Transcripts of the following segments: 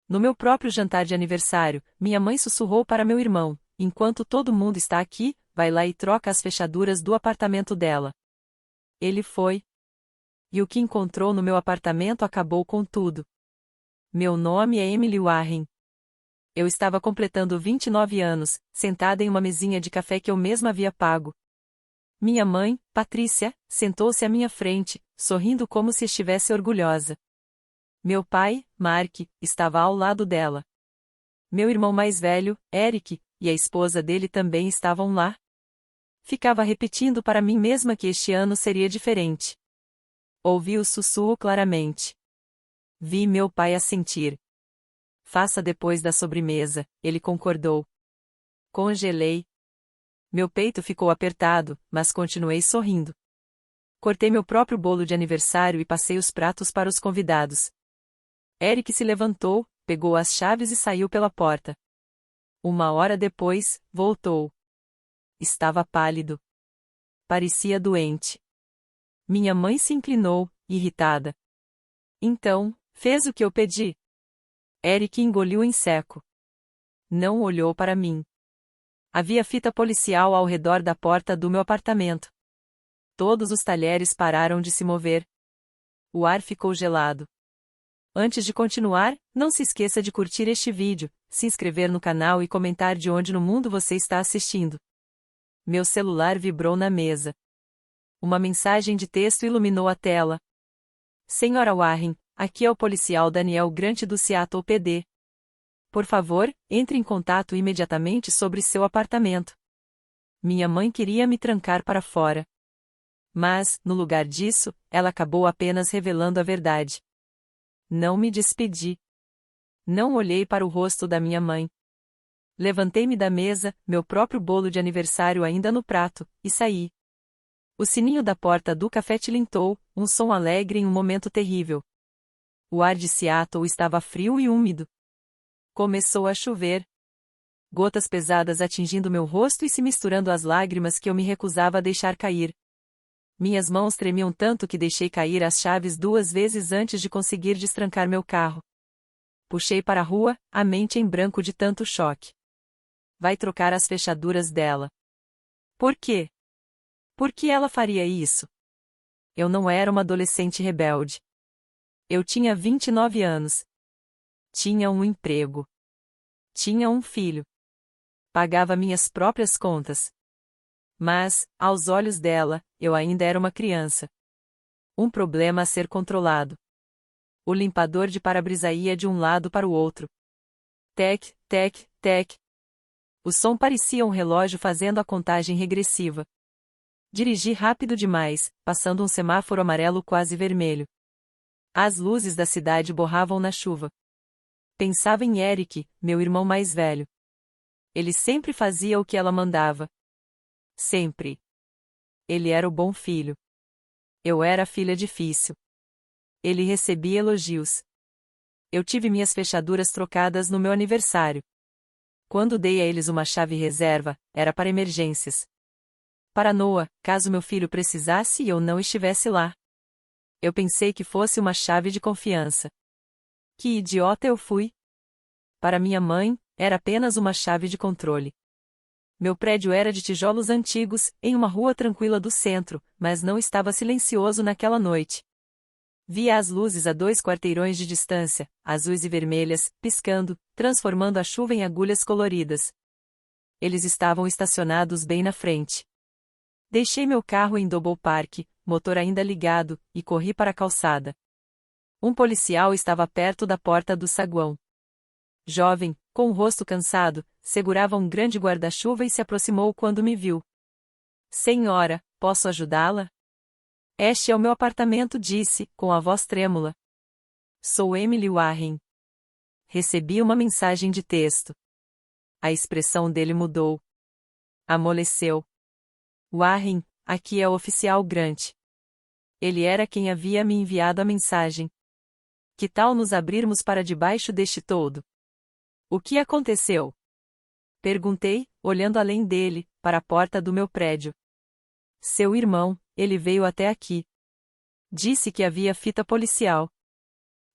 No meu próprio jantar de aniversário, minha mãe sussurrou para meu irmão: enquanto todo mundo está aqui, vai lá e troca as fechaduras do apartamento dela. Ele foi. E o que encontrou no meu apartamento acabou com tudo. Meu nome é Emily Warren. Eu estava completando 29 anos, sentada em uma mesinha de café que eu mesma havia pago. Minha mãe, Patrícia, sentou-se à minha frente, sorrindo como se estivesse orgulhosa. Meu pai, Mark, estava ao lado dela. Meu irmão mais velho, Eric, e a esposa dele também estavam lá. Ficava repetindo para mim mesma que este ano seria diferente. Ouvi o sussurro claramente. Vi meu pai assentir. Faça depois da sobremesa, ele concordou. Congelei. Meu peito ficou apertado, mas continuei sorrindo. Cortei meu próprio bolo de aniversário e passei os pratos para os convidados. Eric se levantou, pegou as chaves e saiu pela porta. 1 hora depois, voltou. Estava pálido. Parecia doente. Minha mãe se inclinou, irritada. Então, fez o que eu pedi. Eric engoliu em seco. Não olhou para mim. Havia fita policial ao redor da porta do meu apartamento. Todos os talheres pararam de se mover. O ar ficou gelado. Antes de continuar, não se esqueça de curtir este vídeo, se inscrever no canal e comentar de onde no mundo você está assistindo. Meu celular vibrou na mesa. Uma mensagem de texto iluminou a tela. Senhora Warren, aqui é o policial Daniel Grant do Seattle PD. Por favor, entre em contato imediatamente sobre seu apartamento. Minha mãe queria me trancar para fora. Mas, no lugar disso, ela acabou apenas revelando a verdade. Não me despedi. Não olhei para o rosto da minha mãe. Levantei-me da mesa, meu próprio bolo de aniversário ainda no prato, e saí. O sininho da porta do café tilintou, um som alegre em um momento terrível. O ar de Seattle estava frio e úmido. Começou a chover. Gotas pesadas atingindo meu rosto e se misturando às lágrimas que eu me recusava a deixar cair. Minhas mãos tremiam tanto que deixei cair as chaves 2 vezes antes de conseguir destrancar meu carro. Puxei para a rua, a mente em branco de tanto choque. Vai trocar as fechaduras dela. Por quê? Por que ela faria isso? Eu não era uma adolescente rebelde. Eu tinha 29 anos. Tinha um emprego. Tinha um filho. Pagava minhas próprias contas. Mas, aos olhos dela, eu ainda era uma criança. Um problema a ser controlado. O limpador de para-brisa ia de um lado para o outro. Tec, tec, tec. O som parecia um relógio fazendo a contagem regressiva. Dirigi rápido demais, passando um semáforo amarelo quase vermelho. As luzes da cidade borravam na chuva. Pensava em Eric, meu irmão mais velho. Ele sempre fazia o que ela mandava. Sempre. Ele era o bom filho. Eu era a filha difícil. Ele recebia elogios. Eu tive minhas fechaduras trocadas no meu aniversário. Quando dei a eles uma chave reserva, era para emergências. Para Noah, caso meu filho precisasse e eu não estivesse lá. Eu pensei que fosse uma chave de confiança. Que idiota eu fui! Para minha mãe, era apenas uma chave de controle. Meu prédio era de tijolos antigos, em uma rua tranquila do centro, mas não estava silencioso naquela noite. Via as luzes a 2 quarteirões de distância, azuis e vermelhas, piscando, transformando a chuva em agulhas coloridas. Eles estavam estacionados bem na frente. Deixei meu carro em Double Park, motor ainda ligado, e corri para a calçada. Um policial estava perto da porta do saguão. Jovem, com o rosto cansado, segurava um grande guarda-chuva e se aproximou quando me viu. Senhora, posso ajudá-la? Este é o meu apartamento, disse, com a voz trêmula. Sou Emily Warren. Recebi uma mensagem de texto. A expressão dele mudou. Amoleceu. Warren, aqui é o oficial Grant. Ele era quem havia me enviado a mensagem. Que tal nos abrirmos para debaixo deste toldo? O que aconteceu? Perguntei, olhando além dele, para a porta do meu prédio. Seu irmão, ele veio até aqui. Disse que havia fita policial.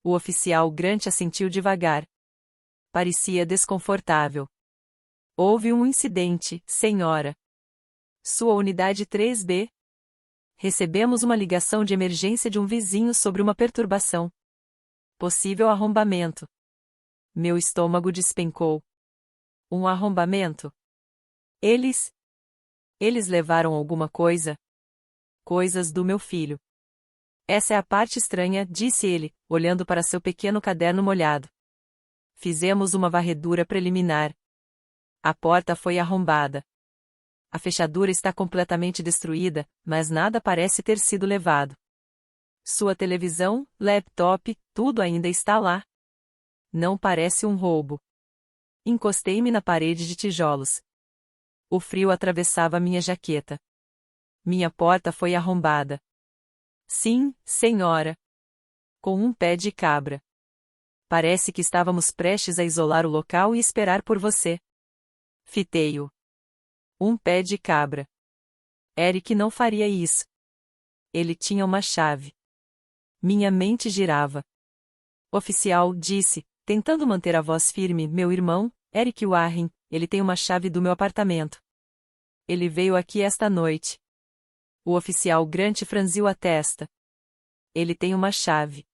O oficial Grant assentiu devagar. Parecia desconfortável. Houve um incidente, senhora. Sua unidade 3B. Recebemos uma ligação de emergência de um vizinho sobre uma perturbação. Possível arrombamento. Meu estômago despencou. Um arrombamento? Eles levaram alguma coisa? Coisas do meu filho. Essa é a parte estranha, disse ele, olhando para seu pequeno caderno molhado. Fizemos uma varredura preliminar. A porta foi arrombada. A fechadura está completamente destruída, mas nada parece ter sido levado. Sua televisão, laptop, tudo ainda está lá. Não parece um roubo. Encostei-me na parede de tijolos. O frio atravessava minha jaqueta. Minha porta foi arrombada. Sim, senhora. Com um pé de cabra. Parece que estávamos prestes a isolar o local e esperar por você. Fitei-o. Um pé de cabra. Eric não faria isso. Ele tinha uma chave. Minha mente girava. Oficial, disse, tentando manter a voz firme, meu irmão, Eric Warren, ele tem uma chave do meu apartamento. Ele veio aqui esta noite. O oficial Grant franziu a testa. Ele tem uma chave.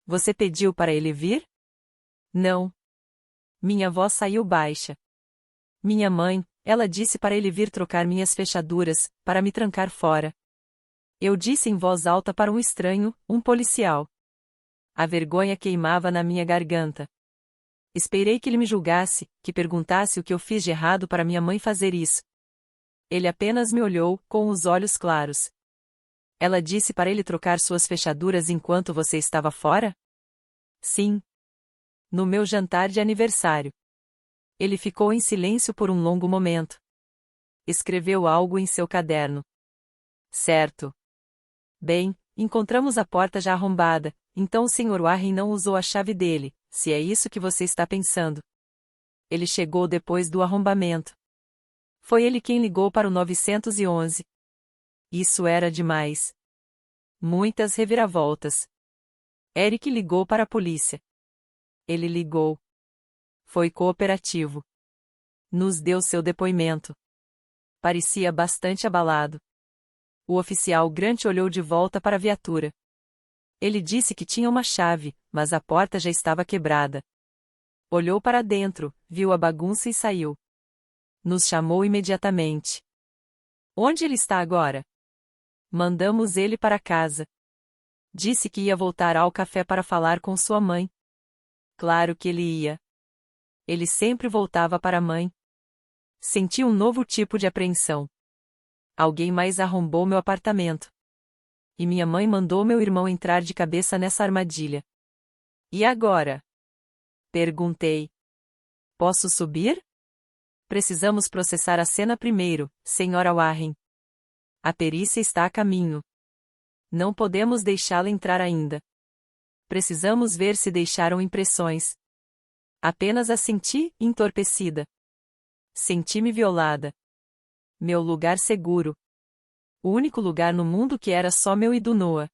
Você pediu para ele vir? Não. Minha voz saiu baixa. Minha mãe, ela disse para ele vir trocar minhas fechaduras, para me trancar fora. Eu disse em voz alta para um estranho, um policial. A vergonha queimava na minha garganta. Esperei que ele me julgasse, que perguntasse o que eu fiz de errado para minha mãe fazer isso. Ele apenas me olhou, com os olhos claros. Ela disse para ele trocar suas fechaduras enquanto você estava fora? Sim. No meu jantar de aniversário. Ele ficou em silêncio por um longo momento. Escreveu algo em seu caderno. Certo. Bem, encontramos a porta já arrombada, então o Sr. Warren não usou a chave dele, se é isso que você está pensando. Ele chegou depois do arrombamento. Foi ele quem ligou para o 911. Isso era demais. Muitas reviravoltas. Eric ligou para a polícia. Ele ligou. Foi cooperativo. Nos deu seu depoimento. Parecia bastante abalado. O oficial Grant olhou de volta para a viatura. Ele disse que tinha uma chave, mas a porta já estava quebrada. Olhou para dentro, viu a bagunça e saiu. Nos chamou imediatamente. Onde ele está agora? Mandamos ele para casa. Disse que ia voltar ao café para falar com sua mãe. Claro que ele ia. Ele sempre voltava para a mãe. Senti um novo tipo de apreensão. Alguém mais arrombou meu apartamento. E minha mãe mandou meu irmão entrar de cabeça nessa armadilha. E agora? Perguntei. Posso subir? Precisamos processar a cena primeiro, Sra. Warren. A perícia está a caminho. Não podemos deixá-la entrar ainda. Precisamos ver se deixaram impressões. Apenas a senti, entorpecida. Senti-me violada. Meu lugar seguro. O único lugar no mundo que era só meu e do Noah.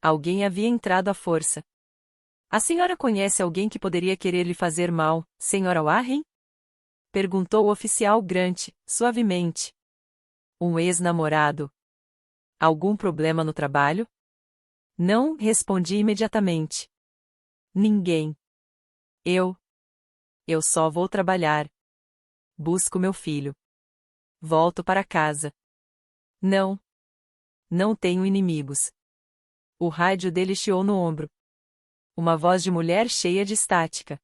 Alguém havia entrado à força. A senhora conhece alguém que poderia querer lhe fazer mal, Sra. Warren? Perguntou o oficial Grant, suavemente. Um ex-namorado. Algum problema no trabalho? Não, respondi imediatamente. Ninguém. Eu só vou trabalhar. Busco meu filho. Volto para casa. Não. Não tenho inimigos. O rádio dele chiou no ombro. Uma voz de mulher cheia de estática.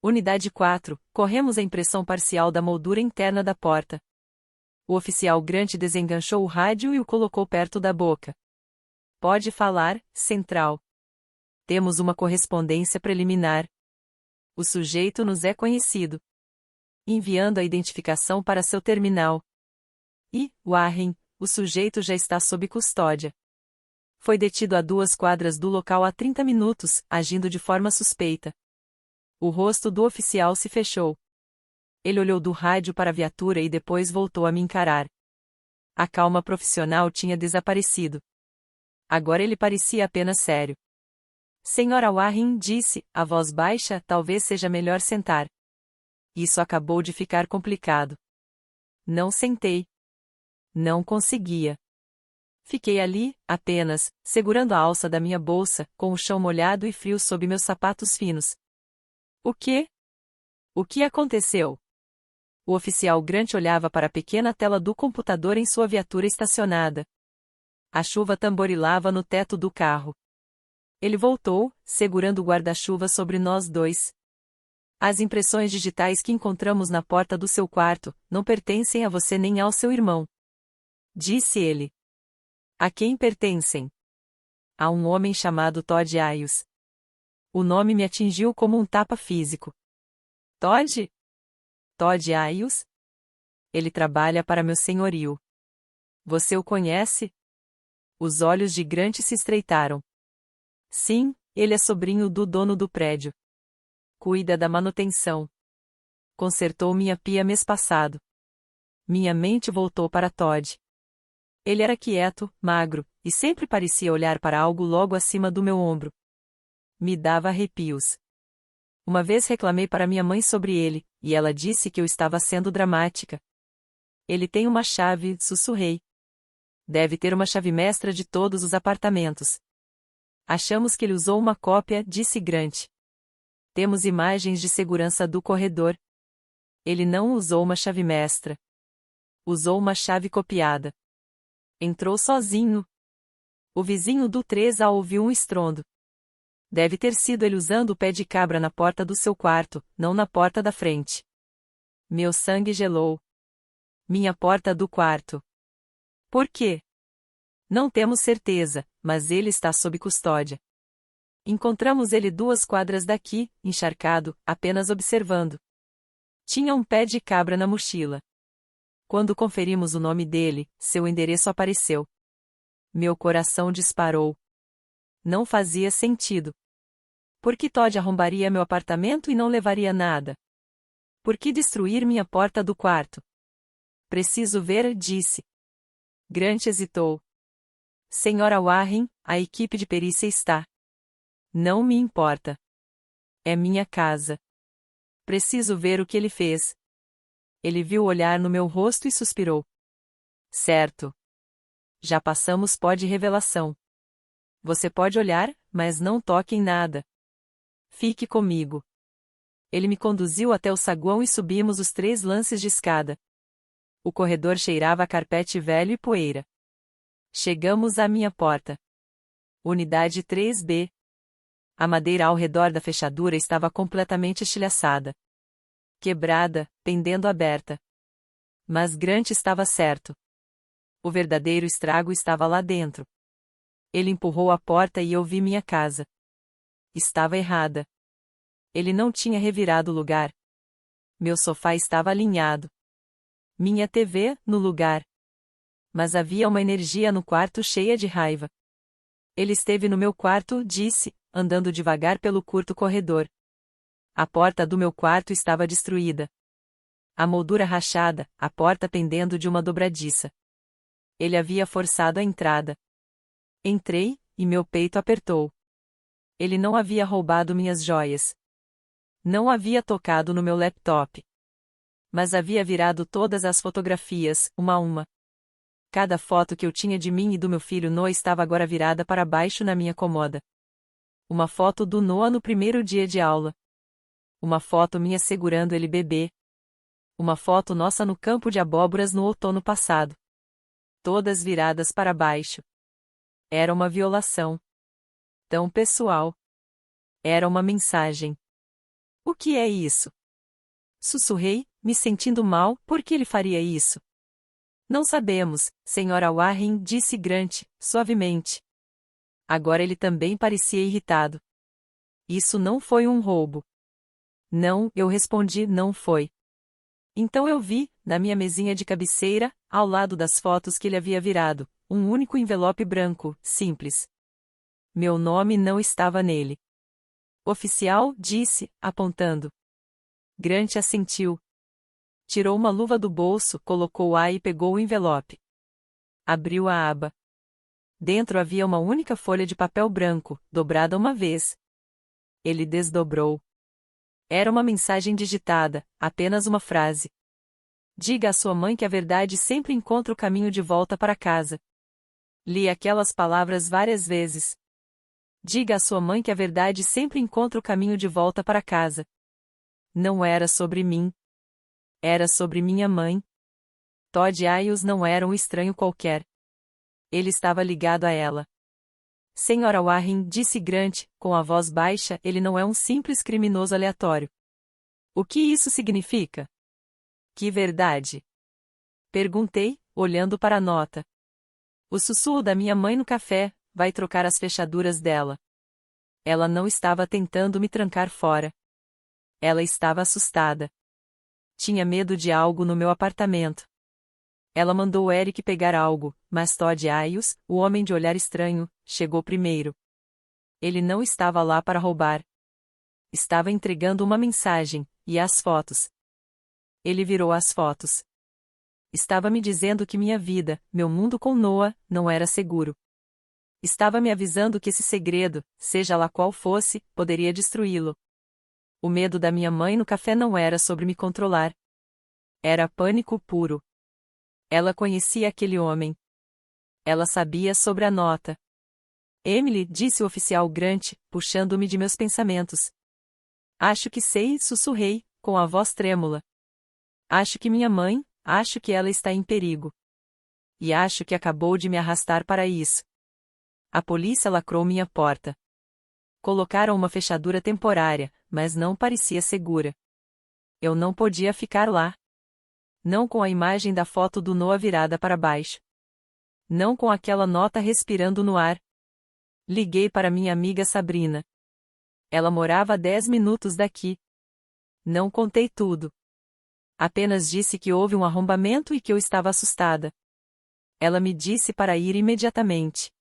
Unidade 4, corremos a impressão parcial da moldura interna da porta. O oficial Grant desenganchou o rádio e o colocou perto da boca. Pode falar, central. Temos uma correspondência preliminar. O sujeito nos é conhecido. Enviando a identificação para seu terminal. E, Warren, o sujeito já está sob custódia. Foi detido a 2 quadras do local há 30 minutos, agindo de forma suspeita. O rosto do oficial se fechou. Ele olhou do rádio para a viatura e depois voltou a me encarar. A calma profissional tinha desaparecido. Agora ele parecia apenas sério. Senhora Warren disse, a voz baixa, talvez seja melhor sentar. Isso acabou de ficar complicado. Não sentei. Não conseguia. Fiquei ali, apenas, segurando a alça da minha bolsa, com o chão molhado e frio sob meus sapatos finos. O quê? O que aconteceu? O oficial Grant olhava para a pequena tela do computador em sua viatura estacionada. A chuva tamborilava no teto do carro. Ele voltou, segurando o guarda-chuva sobre nós dois. As impressões digitais que encontramos na porta do seu quarto não pertencem a você nem ao seu irmão. Disse ele. A quem pertencem? A um homem chamado Todd Ayus. O nome me atingiu como um tapa físico. Todd? Todd Ayus? Ele trabalha para meu senhorio. Você o conhece? Os olhos de Grant se estreitaram. Sim, ele é sobrinho do dono do prédio. Cuida da manutenção. Consertou minha pia mês passado. Minha mente voltou para Todd. Ele era quieto, magro, e sempre parecia olhar para algo logo acima do meu ombro. Me dava arrepios. Uma vez reclamei para minha mãe sobre ele, e ela disse que eu estava sendo dramática. Ele tem uma chave, sussurrei. Deve ter uma chave mestra de todos os apartamentos. Achamos que ele usou uma cópia, disse Grant. Temos imagens de segurança do corredor. Ele não usou uma chave mestra. Usou uma chave copiada. Entrou sozinho. O vizinho do 3A ouviu um estrondo. Deve ter sido ele usando o pé de cabra na porta do seu quarto, não na porta da frente. Meu sangue gelou. Minha porta do quarto. Por quê? Não temos certeza, mas ele está sob custódia. Encontramos ele 2 quadras daqui, encharcado, apenas observando. Tinha um pé de cabra na mochila. Quando conferimos o nome dele, seu endereço apareceu. Meu coração disparou. Não fazia sentido. Por que Todd arrombaria meu apartamento e não levaria nada? Por que destruir minha porta do quarto? Preciso ver, disse. Grant hesitou. Senhora Warren, a equipe de perícia está. Não me importa. É minha casa. Preciso ver o que ele fez. Ele viu o olhar no meu rosto e suspirou. Certo. Já passamos pó de revelação. Você pode olhar, mas não toque em nada. Fique comigo. Ele me conduziu até o saguão e subimos os 3 lances de escada. O corredor cheirava a carpete velho e poeira. Chegamos à minha porta. Unidade 3B. A madeira ao redor da fechadura estava completamente estilhaçada. Quebrada, pendendo aberta. Mas Grant estava certo. O verdadeiro estrago estava lá dentro. Ele empurrou a porta e eu vi minha casa. Estava errada. Ele não tinha revirado o lugar. Meu sofá estava alinhado. Minha TV, no lugar. Mas havia uma energia no quarto cheia de raiva. Ele esteve no meu quarto, disse, andando devagar pelo curto corredor. A porta do meu quarto estava destruída. A moldura rachada, a porta pendendo de uma dobradiça. Ele havia forçado a entrada. Entrei, e meu peito apertou. Ele não havia roubado minhas joias. Não havia tocado no meu laptop. Mas havia virado todas as fotografias, uma a uma. Cada foto que eu tinha de mim e do meu filho Noah estava agora virada para baixo na minha cômoda. Uma foto do Noah no primeiro dia de aula. Uma foto minha segurando ele bebê. Uma foto nossa no campo de abóboras no outono passado. Todas viradas para baixo. Era uma violação. Tão pessoal. Era uma mensagem. O que é isso? Sussurrei, me sentindo mal, por que ele faria isso? Não sabemos, Senhora Warren, disse Grant, suavemente. Agora ele também parecia irritado. Isso não foi um roubo. Não, eu respondi, não foi. Então eu vi, na minha mesinha de cabeceira, ao lado das fotos que ele havia virado, um único envelope branco, simples. Meu nome não estava nele. Oficial, disse, apontando. Grant assentiu. Tirou uma luva do bolso, colocou-a e pegou o envelope. Abriu a aba. Dentro havia uma única folha de papel branco, dobrada uma vez. Ele desdobrou. Era uma mensagem digitada, apenas uma frase. Diga à sua mãe que a verdade sempre encontra o caminho de volta para casa. Li aquelas palavras várias vezes. Diga à sua mãe que a verdade sempre encontra o caminho de volta para casa. Não era sobre mim. Era sobre minha mãe. Todd Ailes não era um estranho qualquer. Ele estava ligado a ela. Senhora Warren, disse Grant, com a voz baixa, ele não é um simples criminoso aleatório. O que isso significa? Que verdade? Perguntei, olhando para a nota. O sussurro da minha mãe no café, vai trocar as fechaduras dela. Ela não estava tentando me trancar fora. Ela estava assustada. Tinha medo de algo no meu apartamento. Ela mandou Eric pegar algo, mas Todd Ailes, o homem de olhar estranho, chegou primeiro. Ele não estava lá para roubar. Estava entregando uma mensagem, e as fotos. Ele virou as fotos. Estava me dizendo que minha vida, meu mundo com Noah, não era seguro. Estava me avisando que esse segredo, seja lá qual fosse, poderia destruí-lo. O medo da minha mãe no café não era sobre me controlar. Era pânico puro. Ela conhecia aquele homem. Ela sabia sobre a nota. Emily, disse o oficial Grant, puxando-me de meus pensamentos. Acho que sei, sussurrei, com a voz trêmula. Acho que minha mãe, acho que ela está em perigo. E acho que acabou de me arrastar para isso. A polícia lacrou minha porta. Colocaram uma fechadura temporária, mas não parecia segura. Eu não podia ficar lá. Não com a imagem da foto do Noah virada para baixo. Não com aquela nota respirando no ar. Liguei para minha amiga Sabrina. Ela morava a 10 minutos daqui. Não contei tudo. Apenas disse que houve um arrombamento e que eu estava assustada. Ela me disse para ir imediatamente.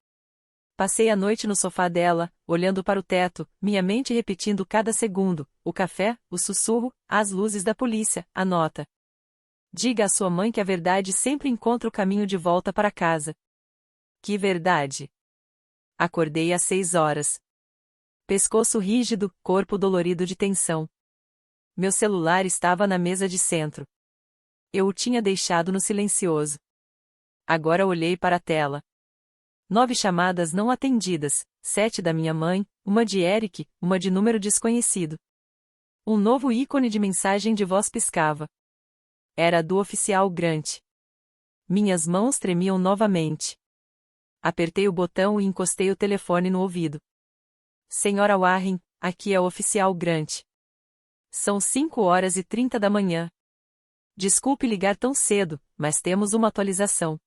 Passei a noite no sofá dela, olhando para o teto, minha mente repetindo cada segundo, o café, o sussurro, as luzes da polícia, a nota. Diga à sua mãe que a verdade sempre encontra o caminho de volta para casa. Que verdade? Acordei às 6 horas. Pescoço rígido, corpo dolorido de tensão. Meu celular estava na mesa de centro. Eu o tinha deixado no silencioso. Agora olhei para a tela. 9 chamadas não atendidas, 7 da minha mãe, uma de Eric, uma de número desconhecido. Um novo ícone de mensagem de voz piscava. Era do oficial Grant. Minhas mãos tremiam novamente. Apertei o botão e encostei o telefone no ouvido. Senhora Warren, aqui é o oficial Grant. São 5h30 da manhã. Desculpe ligar tão cedo, mas temos uma atualização.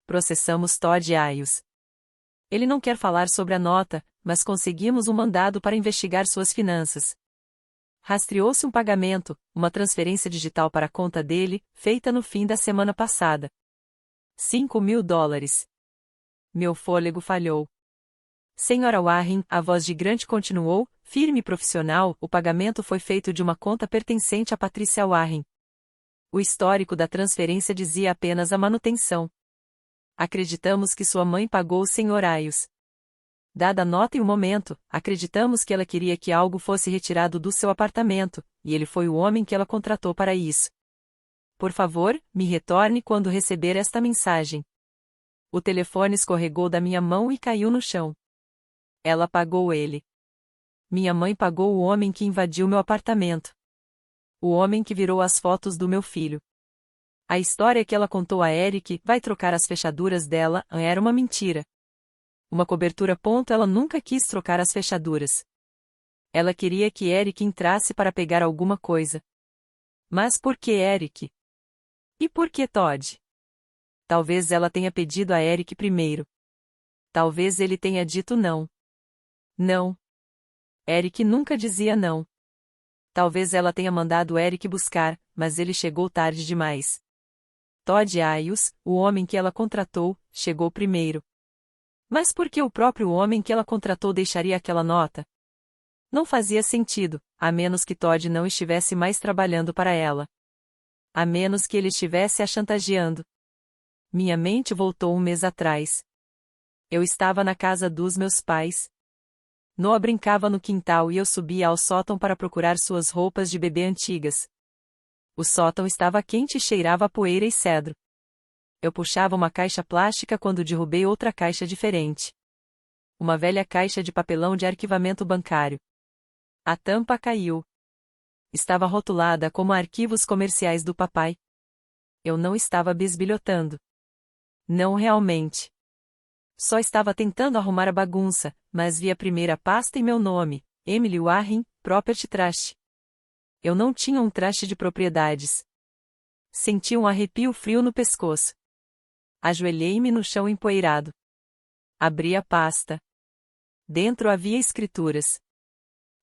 Processamos Todd Ailes. Ele não quer falar sobre a nota, mas conseguimos um mandado para investigar suas finanças. Rastreou-se um pagamento, uma transferência digital para a conta dele, feita no fim da semana passada. $5.000. Meu fôlego falhou. Senhora Warren, a voz de Grant continuou, firme e profissional, o pagamento foi feito de uma conta pertencente a Patricia Warren. O histórico da transferência dizia apenas a manutenção. Acreditamos que sua mãe pagou o Sr. Ailes. Dada a nota e o momento, acreditamos que ela queria que algo fosse retirado do seu apartamento, e ele foi o homem que ela contratou para isso. Por favor, me retorne quando receber esta mensagem. O telefone escorregou da minha mão e caiu no chão. Ela pagou ele. Minha mãe pagou o homem que invadiu meu apartamento. O homem que virou as fotos do meu filho. A história que ela contou a Eric, vai trocar as fechaduras dela, era uma mentira. Uma cobertura. Ela nunca quis trocar as fechaduras. Ela queria que Eric entrasse para pegar alguma coisa. Mas por que Eric? E por que Todd? Talvez ela tenha pedido a Eric primeiro. Talvez ele tenha dito não. Não. Eric nunca dizia não. Talvez ela tenha mandado Eric buscar, mas ele chegou tarde demais. Todd Ailes, o homem que ela contratou, chegou primeiro. Mas por que o próprio homem que ela contratou deixaria aquela nota? Não fazia sentido, a menos que Todd não estivesse mais trabalhando para ela. A menos que ele estivesse a chantageando. Minha mente voltou um mês atrás. Eu estava na casa dos meus pais. Noah brincava no quintal e eu subia ao sótão para procurar suas roupas de bebê antigas. O sótão estava quente e cheirava a poeira e cedro. Eu puxava uma caixa plástica quando derrubei outra caixa diferente. Uma velha caixa de papelão de arquivamento bancário. A tampa caiu. Estava rotulada como arquivos comerciais do papai. Eu não estava bisbilhotando. Não realmente. Só estava tentando arrumar a bagunça, mas vi a primeira pasta e meu nome, Emily Warren, Property Trust. Eu não tinha um traste de propriedades. Senti um arrepio frio no pescoço. Ajoelhei-me no chão empoeirado. Abri a pasta. Dentro havia escrituras.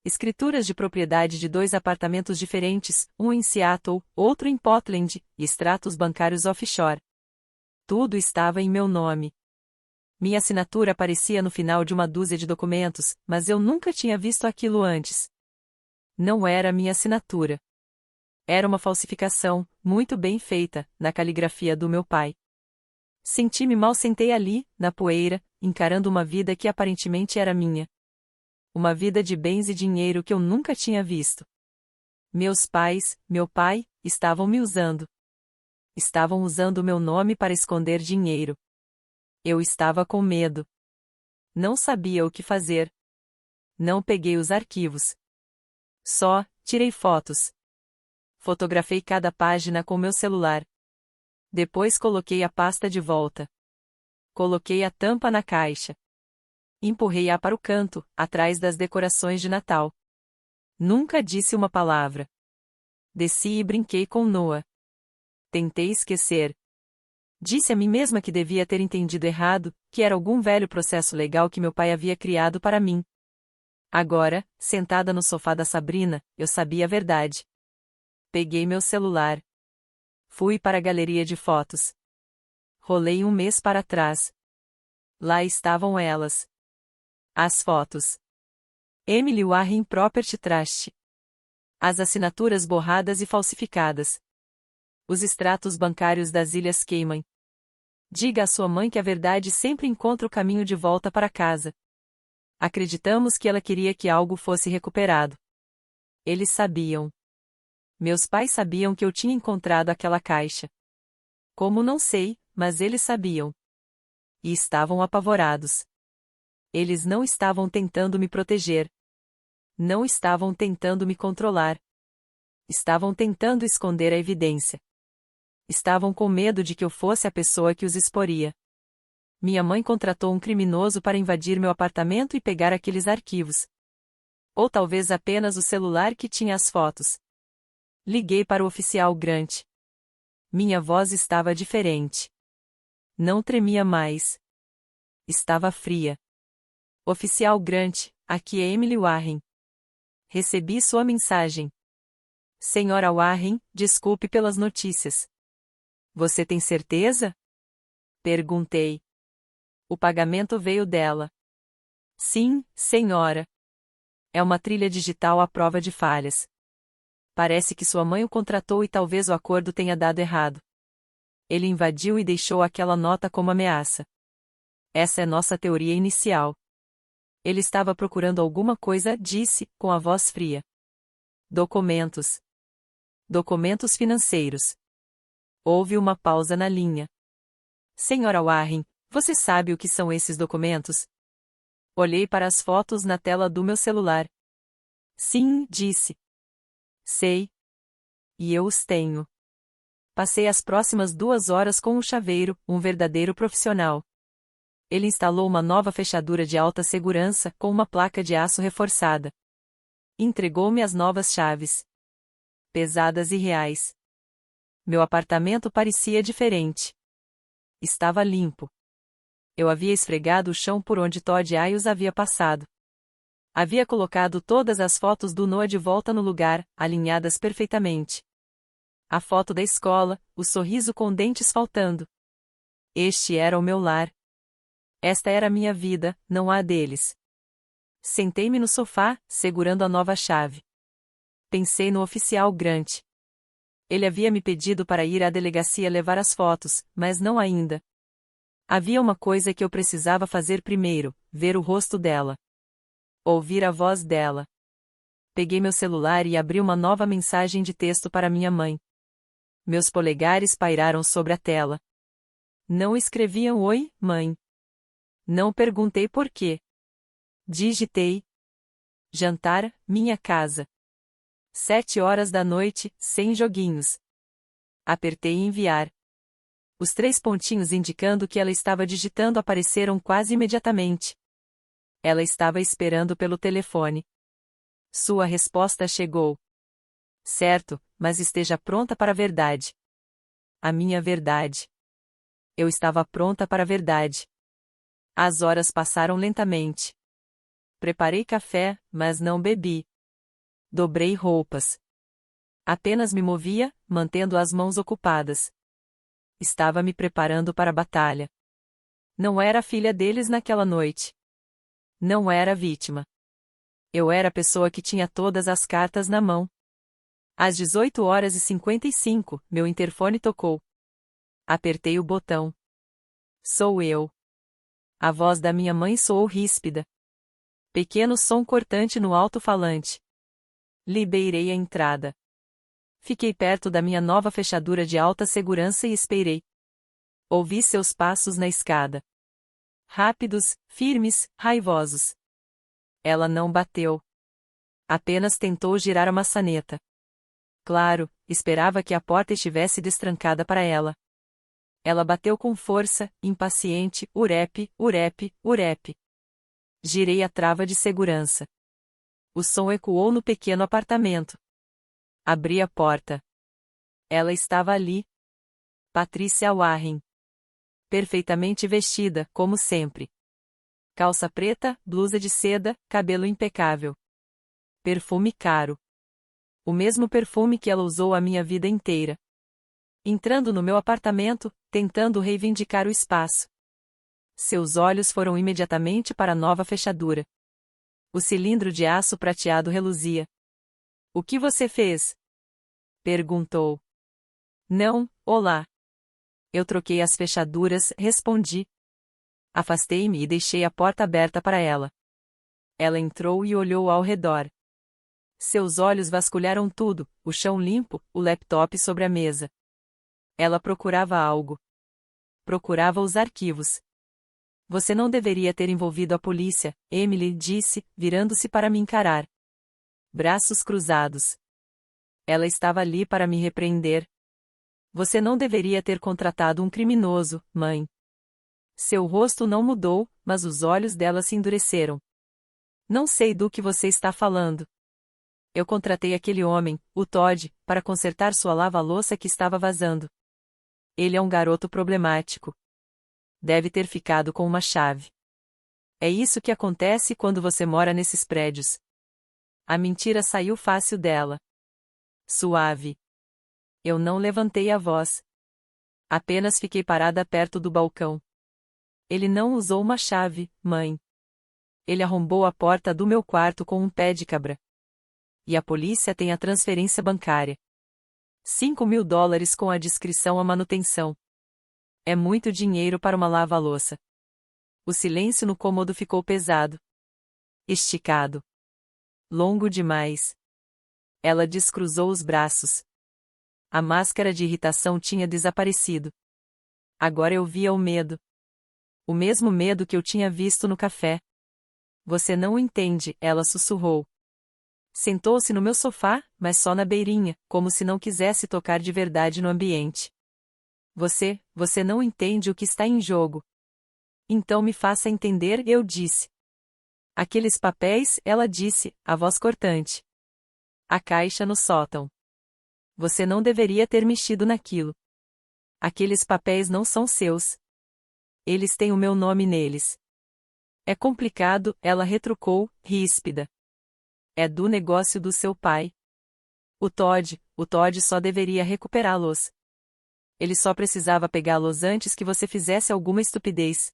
Escrituras de propriedade de 2 apartamentos diferentes, um em Seattle, outro em Portland, e extratos bancários offshore. Tudo estava em meu nome. Minha assinatura aparecia no final de uma dúzia de documentos, mas eu nunca tinha visto aquilo antes. Não era minha assinatura. Era uma falsificação, muito bem feita, na caligrafia do meu pai. Senti-me mal, sentei ali, na poeira, encarando uma vida que aparentemente era minha. Uma vida de bens e dinheiro que eu nunca tinha visto. Meus pais, meu pai, estavam me usando. Estavam usando meu nome para esconder dinheiro. Eu estava com medo. Não sabia o que fazer. Não peguei os arquivos. Só, tirei fotos. Fotografei cada página com meu celular. Depois coloquei a pasta de volta. Coloquei a tampa na caixa. Empurrei-a para o canto, atrás das decorações de Natal. Nunca disse uma palavra. Desci e brinquei com Noah. Tentei esquecer. Disse a mim mesma que devia ter entendido errado, que era algum velho processo legal que meu pai havia criado para mim. Agora, sentada no sofá da Sabrina, eu sabia a verdade. Peguei meu celular. Fui para a galeria de fotos. Rolei um mês para trás. Lá estavam elas. As fotos. Emily Warren Property Trust. As assinaturas borradas e falsificadas. Os extratos bancários das Ilhas Cayman. Diga à sua mãe que a verdade sempre encontra o caminho de volta para casa. Acreditamos que ela queria que algo fosse recuperado. Eles sabiam. Meus pais sabiam que eu tinha encontrado aquela caixa. Como não sei, mas eles sabiam. E estavam apavorados. Eles não estavam tentando me proteger. Não estavam tentando me controlar. Estavam tentando esconder a evidência. Estavam com medo de que eu fosse a pessoa que os exporia. Minha mãe contratou um criminoso para invadir meu apartamento e pegar aqueles arquivos. Ou talvez apenas o celular que tinha as fotos. Liguei para o oficial Grant. Minha voz estava diferente. Não tremia mais. Estava fria. Oficial Grant, aqui é Emily Warren. Recebi sua mensagem. Senhora Warren, desculpe pelas notícias. Você tem certeza? Perguntei. O pagamento veio dela. Sim, senhora. É uma trilha digital à prova de falhas. Parece que sua mãe o contratou e talvez o acordo tenha dado errado. Ele invadiu e deixou aquela nota como ameaça. Essa é nossa teoria inicial. Ele estava procurando alguma coisa, disse, com a voz fria. Documentos. Documentos financeiros. Houve uma pausa na linha. Senhora Warren, você sabe o que são esses documentos? Olhei para as fotos na tela do meu celular. Sim, disse. Sei. E eu os tenho. Passei as próximas 2 horas com o chaveiro, um verdadeiro profissional. Ele instalou uma nova fechadura de alta segurança com uma placa de aço reforçada. Entregou-me as novas chaves. Pesadas e reais. Meu apartamento parecia diferente. Estava limpo. Eu havia esfregado o chão por onde Todd Ayers havia passado. Havia colocado todas as fotos do Noah de volta no lugar, alinhadas perfeitamente. A foto da escola, o sorriso com dentes faltando. Este era o meu lar. Esta era a minha vida, não a deles. Sentei-me no sofá, segurando a nova chave. Pensei no oficial Grant. Ele havia me pedido para ir à delegacia levar as fotos, mas não ainda. Havia uma coisa que eu precisava fazer primeiro: ver o rosto dela. Ouvir a voz dela. Peguei meu celular e abri uma nova mensagem de texto para minha mãe. Meus polegares pairaram sobre a tela. Não escreviam "Oi, mãe". Não perguntei por quê. Digitei: jantar, minha casa. 7 horas da noite, sem joguinhos. Apertei enviar. Os 3 pontinhos indicando que ela estava digitando apareceram quase imediatamente. Ela estava esperando pelo telefone. Sua resposta chegou. Certo, mas esteja pronta para a verdade. A minha verdade. Eu estava pronta para a verdade. As horas passaram lentamente. Preparei café, mas não bebi. Dobrei roupas. Apenas me movia, mantendo as mãos ocupadas. Estava me preparando para a batalha. Não era a filha deles naquela noite. Não era a vítima. Eu era a pessoa que tinha todas as cartas na mão. Às 18h55, meu interfone tocou. Apertei o botão. Sou eu. A voz da minha mãe soou ríspida. Pequeno som cortante no alto-falante. Liberei a entrada. Fiquei perto da minha nova fechadura de alta segurança e esperei. Ouvi seus passos na escada. Rápidos, firmes, raivosos. Ela não bateu. Apenas tentou girar a maçaneta. Claro, esperava que a porta estivesse destrancada para ela. Ela bateu com força, impaciente, urepe, urepe, urepe. Girei a trava de segurança. O som ecoou no pequeno apartamento. Abri a porta. Ela estava ali. Patrícia Warren. Perfeitamente vestida, como sempre. Calça preta, blusa de seda, cabelo impecável. Perfume caro. O mesmo perfume que ela usou a minha vida inteira. Entrando no meu apartamento, tentando reivindicar o espaço. Seus olhos foram imediatamente para a nova fechadura. O cilindro de aço prateado reluzia. "O que você fez?" perguntou. "Não, olá." Eu troquei as fechaduras, respondi. Afastei-me e deixei a porta aberta para ela. Ela entrou e olhou ao redor. Seus olhos vasculharam tudo, o chão limpo, o laptop sobre a mesa. Ela procurava algo. Procurava os arquivos. "Você não deveria ter envolvido a polícia", Emily disse, virando-se para me encarar. Braços cruzados. Ela estava ali para me repreender. "Você não deveria ter contratado um criminoso, mãe." Seu rosto não mudou, mas os olhos dela se endureceram. "Não sei do que você está falando." "Eu contratei aquele homem, o Todd, para consertar sua lava-louça que estava vazando. Ele é um garoto problemático. Deve ter ficado com uma chave. É isso que acontece quando você mora nesses prédios." A mentira saiu fácil dela. Suave. Eu não levantei a voz. Apenas fiquei parada perto do balcão. "Ele não usou uma chave, mãe. Ele arrombou a porta do meu quarto com um pé de cabra. E a polícia tem a transferência bancária. $5.000 com a descrição à manutenção. É muito dinheiro para uma lava-louça." O silêncio no cômodo ficou pesado. Esticado. Longo demais. Ela descruzou os braços. A máscara de irritação tinha desaparecido. Agora eu via o medo. O mesmo medo que eu tinha visto no café. "Você não entende", ela sussurrou. Sentou-se no meu sofá, mas só na beirinha, como se não quisesse tocar de verdade no ambiente. Você não entende o que está em jogo." "Então me faça entender", eu disse. "Aqueles papéis", ela disse, a voz cortante. "A caixa no sótão. Você não deveria ter mexido naquilo. Aqueles papéis não são seus. Eles têm o meu nome neles." "É complicado", ela retrucou, ríspida. "É do negócio do seu pai. O Todd só deveria recuperá-los. Ele só precisava pegá-los antes que você fizesse alguma estupidez."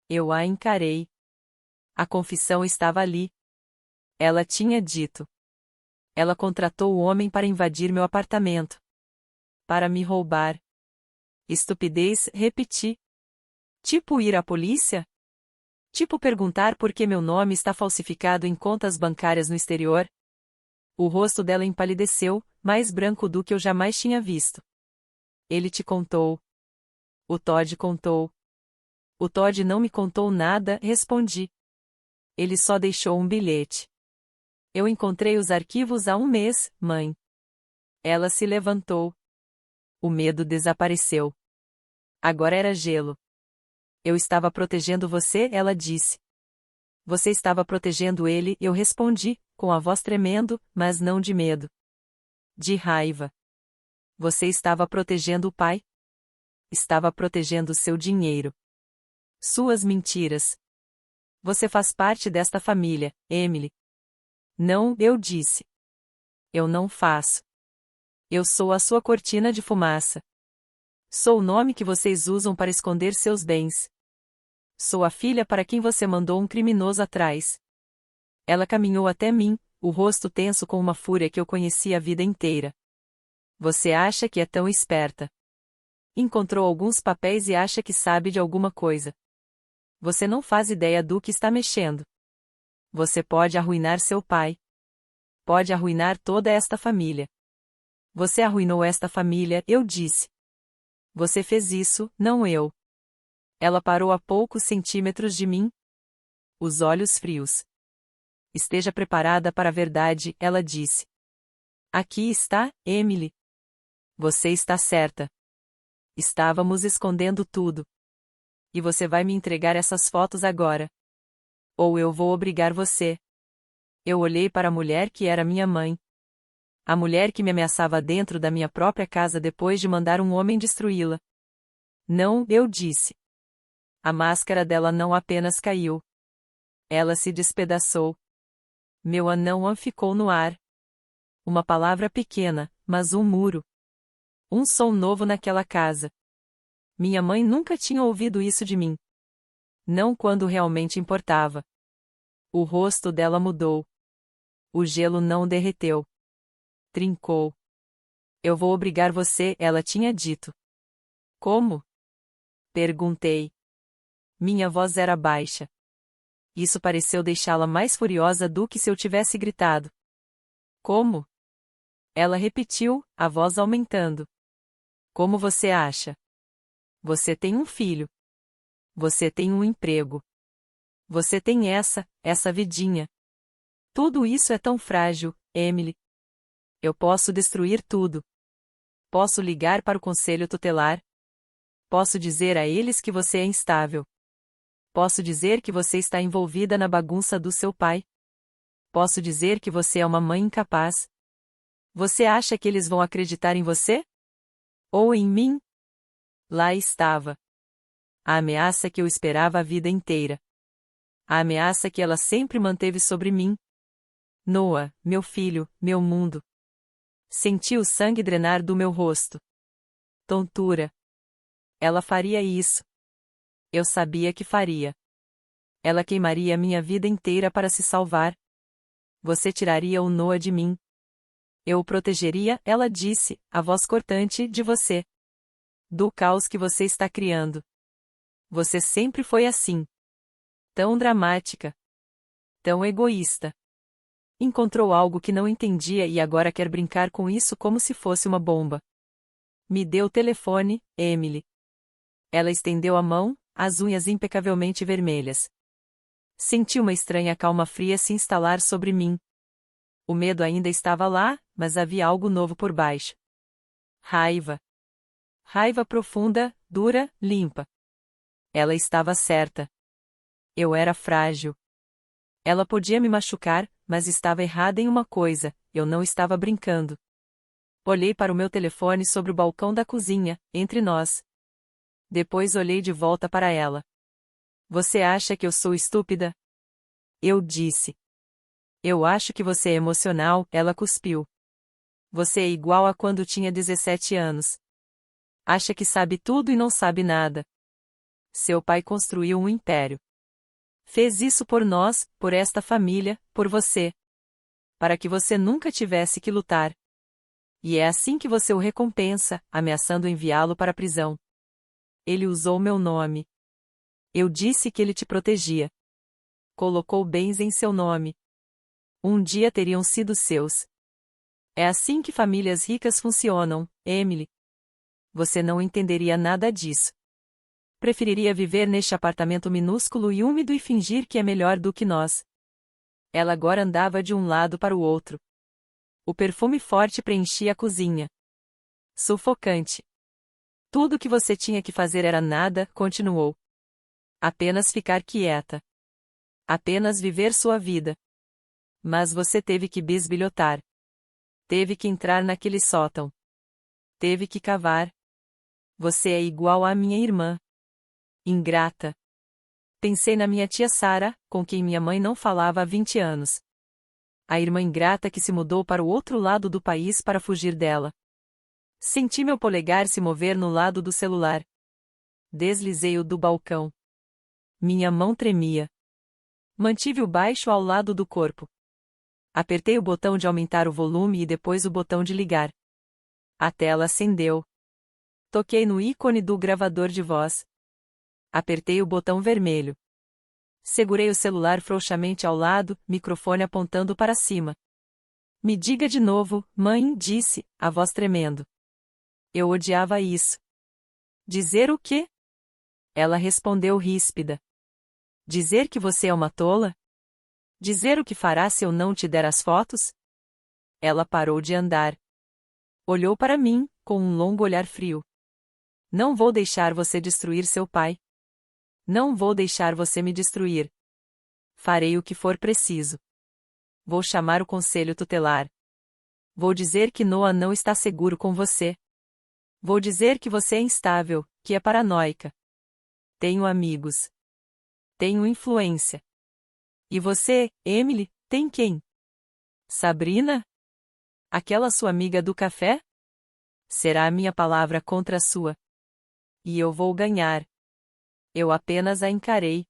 Eu a encarei. A confissão estava ali. Ela tinha dito. Ela contratou o homem para invadir meu apartamento. Para me roubar. Estupidez, repeti. Tipo ir à polícia? Tipo perguntar por que meu nome está falsificado em contas bancárias no exterior? O rosto dela empalideceu, mais branco do que eu jamais tinha visto. Ele te contou. O Todd contou. O Todd não me contou nada, respondi. Ele só deixou um bilhete. Eu encontrei os arquivos há um mês, mãe. Ela se levantou. O medo desapareceu. Agora era gelo. Eu estava protegendo você, ela disse. Você estava protegendo ele, eu respondi, com a voz tremendo, mas não de medo. De raiva. Você estava protegendo o pai? Estava protegendo seu dinheiro. Suas mentiras. Você faz parte desta família, Emily. Não, eu disse. Eu não faço. Eu sou a sua cortina de fumaça. Sou o nome que vocês usam para esconder seus bens. Sou a filha para quem você mandou um criminoso atrás. Ela caminhou até mim, o rosto tenso com uma fúria que eu conheci a vida inteira. Você acha que é tão esperta. Encontrou alguns papéis e acha que sabe de alguma coisa. Você não faz ideia do que está mexendo. Você pode arruinar seu pai. Pode arruinar toda esta família. Você arruinou esta família, eu disse. Você fez isso, não eu. Ela parou a poucos centímetros de mim. Os olhos frios. Esteja preparada para a verdade, ela disse. Aqui está, Emily. Você está certa. Estávamos escondendo tudo. E você vai me entregar essas fotos agora. Ou eu vou obrigar você. Eu olhei para a mulher que era minha mãe. A mulher que me ameaçava dentro da minha própria casa depois de mandar um homem destruí-la. Não, eu disse. A máscara dela não apenas caiu. Ela se despedaçou. Meu anão ficou no ar. Uma palavra pequena, mas um muro. Um som novo naquela casa. Minha mãe nunca tinha ouvido isso de mim. Não quando realmente importava. O rosto dela mudou. O gelo não derreteu. Trincou. Eu vou obrigar você, ela tinha dito. Como? Perguntei. Minha voz era baixa. Isso pareceu deixá-la mais furiosa do que se eu tivesse gritado. Como? Ela repetiu, a voz aumentando. Como você acha? Você tem um filho. Você tem um emprego. Você tem essa vidinha. Tudo isso é tão frágil, Emily. Eu posso destruir tudo. Posso ligar para o conselho tutelar. Posso dizer a eles que você é instável. Posso dizer que você está envolvida na bagunça do seu pai. Posso dizer que você é uma mãe incapaz. Você acha que eles vão acreditar em você? Ou em mim? Lá estava. A ameaça que eu esperava a vida inteira. A ameaça que ela sempre manteve sobre mim. Noah, meu filho, meu mundo. Senti o sangue drenar do meu rosto. Tontura. Ela faria isso. Eu sabia que faria. Ela queimaria minha vida inteira para se salvar. Você tiraria o Noah de mim. Eu o protegeria, ela disse, a voz cortante, de você. Do caos que você está criando. Você sempre foi assim. Tão dramática. Tão egoísta. Encontrou algo que não entendia e agora quer brincar com isso como se fosse uma bomba. Me dê o telefone, Emily. Ela estendeu a mão, as unhas impecavelmente vermelhas. Senti uma estranha calma fria se instalar sobre mim. O medo ainda estava lá, mas havia algo novo por baixo. Raiva. Raiva profunda, dura, limpa. Ela estava certa. Eu era frágil. Ela podia me machucar, mas estava errada em uma coisa, eu não estava brincando. Olhei para o meu telefone sobre o balcão da cozinha, entre nós. Depois olhei de volta para ela. Você acha que eu sou estúpida? Eu disse. Eu acho que você é emocional, ela cuspiu. Você é igual a quando tinha 17 anos. Acha que sabe tudo e não sabe nada. Seu pai construiu um império. Fez isso por nós, por esta família, por você. Para que você nunca tivesse que lutar. E é assim que você o recompensa, ameaçando enviá-lo para a prisão. Ele usou meu nome. Eu disse que ele te protegia. Colocou bens em seu nome. Um dia teriam sido seus. É assim que famílias ricas funcionam, Emily. Você não entenderia nada disso. Preferiria viver neste apartamento minúsculo e úmido e fingir que é melhor do que nós. Ela agora andava de um lado para o outro. O perfume forte preenchia a cozinha. Sufocante. Tudo o que você tinha que fazer era nada, continuou. Apenas ficar quieta. Apenas viver sua vida. Mas você teve que bisbilhotar. Teve que entrar naquele sótão. Teve que cavar. Você é igual à minha irmã. Ingrata. Pensei na minha tia Sarah, com quem minha mãe não falava há 20 anos. A irmã ingrata que se mudou para o outro lado do país para fugir dela. Senti meu polegar se mover no lado do celular. Deslizei-o do balcão. Minha mão tremia. Mantive-o baixo ao lado do corpo. Apertei o botão de aumentar o volume e depois o botão de ligar. A tela acendeu. Toquei no ícone do gravador de voz. Apertei o botão vermelho. Segurei o celular frouxamente ao lado, microfone apontando para cima. Me diga de novo, mãe, disse, a voz tremendo. Eu odiava isso. Dizer o quê? Ela respondeu ríspida. Dizer que você é uma tola? Dizer o que fará se eu não te der as fotos? Ela parou de andar. Olhou para mim, com um longo olhar frio. Não vou deixar você destruir seu pai. Não vou deixar você me destruir. Farei o que for preciso. Vou chamar o conselho tutelar. Vou dizer que Noah não está seguro com você. Vou dizer que você é instável, que é paranoica. Tenho amigos. Tenho influência. E você, Emily, tem quem? Sabrina? Aquela sua amiga do café? Será a minha palavra contra a sua. E eu vou ganhar. Eu apenas a encarei.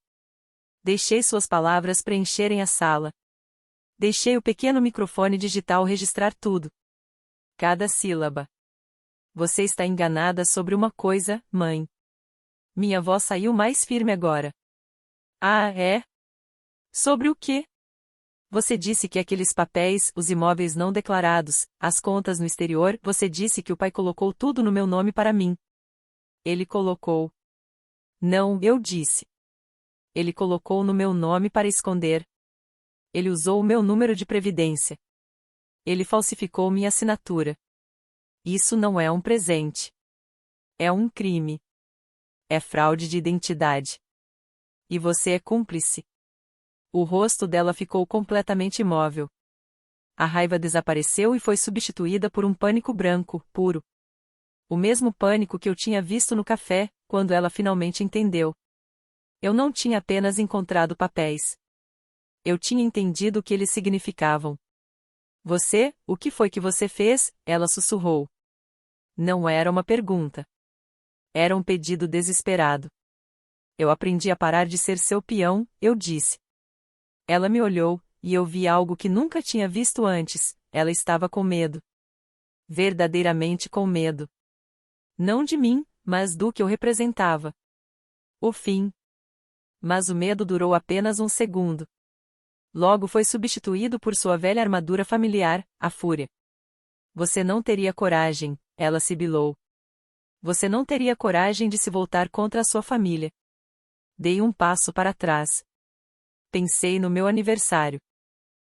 Deixei suas palavras preencherem a sala. Deixei o pequeno microfone digital registrar tudo. Cada sílaba. Você está enganada sobre uma coisa, mãe. Minha voz saiu mais firme agora. Ah, é? Sobre o quê? Você disse que aqueles papéis, os imóveis não declarados, as contas no exterior, você disse que o pai colocou tudo no meu nome para mim. Ele colocou. Não, eu disse. Ele colocou no meu nome para esconder. Ele usou o meu número de previdência. Ele falsificou minha assinatura. Isso não é um presente. É um crime. É fraude de identidade. E você é cúmplice. O rosto dela ficou completamente imóvel. A raiva desapareceu e foi substituída por um pânico branco, puro. O mesmo pânico que eu tinha visto no café, quando ela finalmente entendeu. Eu não tinha apenas encontrado papéis. Eu tinha entendido o que eles significavam. Você, o que foi que você fez? Ela sussurrou. Não era uma pergunta. Era um pedido desesperado. Eu aprendi a parar de ser seu peão, eu disse. Ela me olhou, e eu vi algo que nunca tinha visto antes, ela estava com medo. Verdadeiramente com medo. Não de mim, mas do que eu representava. O fim. Mas o medo durou apenas um segundo. Logo foi substituído por sua velha armadura familiar, a fúria. Você não teria coragem, ela sibilou. Você não teria coragem de se voltar contra a sua família. Dei um passo para trás. Pensei no meu aniversário.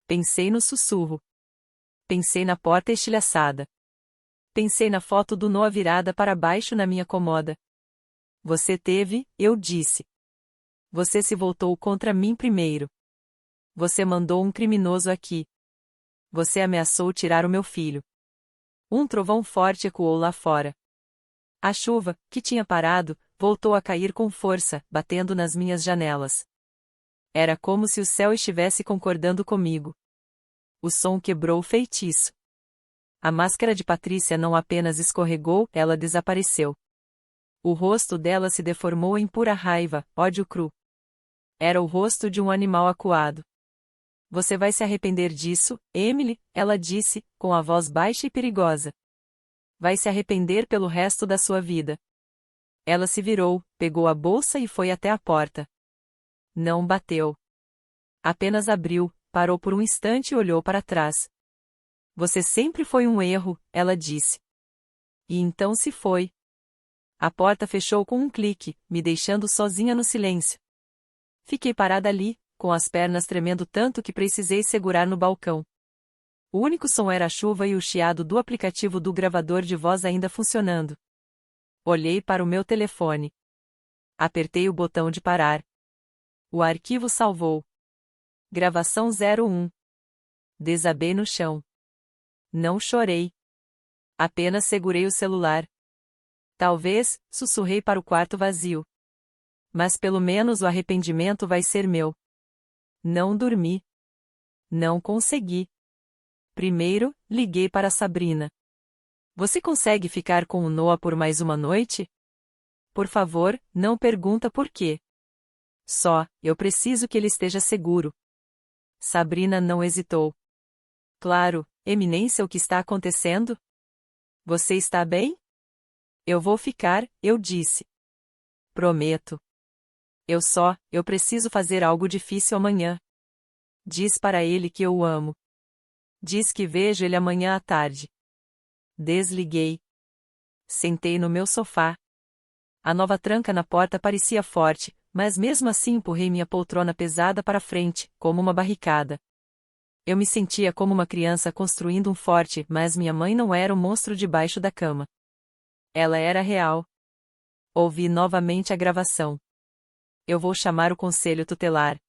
Pensei no sussurro. Pensei na porta estilhaçada. Pensei na foto do Noah virada para baixo na minha comoda. Você teve, eu disse. Você se voltou contra mim primeiro. Você mandou um criminoso aqui. Você ameaçou tirar o meu filho. Um trovão forte ecoou lá fora. A chuva, que tinha parado, voltou a cair com força, batendo nas minhas janelas. Era como se o céu estivesse concordando comigo. O som quebrou o feitiço. A máscara de Patrícia não apenas escorregou, ela desapareceu. O rosto dela se deformou em pura raiva, ódio cru. Era o rosto de um animal acuado. Você vai se arrepender disso, Emily, ela disse, com a voz baixa e perigosa. Vai se arrepender pelo resto da sua vida. Ela se virou, pegou a bolsa e foi até a porta. Não bateu. Apenas abriu, parou por um instante e olhou para trás. Você sempre foi um erro, ela disse. E então se foi. A porta fechou com um clique, me deixando sozinha no silêncio. Fiquei parada ali, com as pernas tremendo tanto que precisei segurar no balcão. O único som era a chuva e o chiado do aplicativo do gravador de voz ainda funcionando. Olhei para o meu telefone. Apertei o botão de parar. O arquivo salvou. Gravação 01. Desabei no chão. Não chorei. Apenas segurei o celular. Talvez, sussurrei para o quarto vazio. Mas pelo menos o arrependimento vai ser meu. Não dormi. Não consegui. Primeiro, liguei para Sabrina. Você consegue ficar com o Noah por mais uma noite? Por favor, não pergunta por quê. Só, eu preciso que ele esteja seguro. Sabrina não hesitou. Claro, Eminência, o que está acontecendo? Você está bem? Eu vou ficar, eu disse. Prometo. Eu preciso fazer algo difícil amanhã. Diz para ele que eu o amo. Diz que vejo ele amanhã à tarde. Desliguei. Sentei no meu sofá. A nova tranca na porta parecia forte, mas mesmo assim empurrei minha poltrona pesada para frente, como uma barricada. Eu me sentia como uma criança construindo um forte, mas minha mãe não era o monstro debaixo da cama. Ela era real. Ouvi novamente a gravação. Eu vou chamar o conselho tutelar.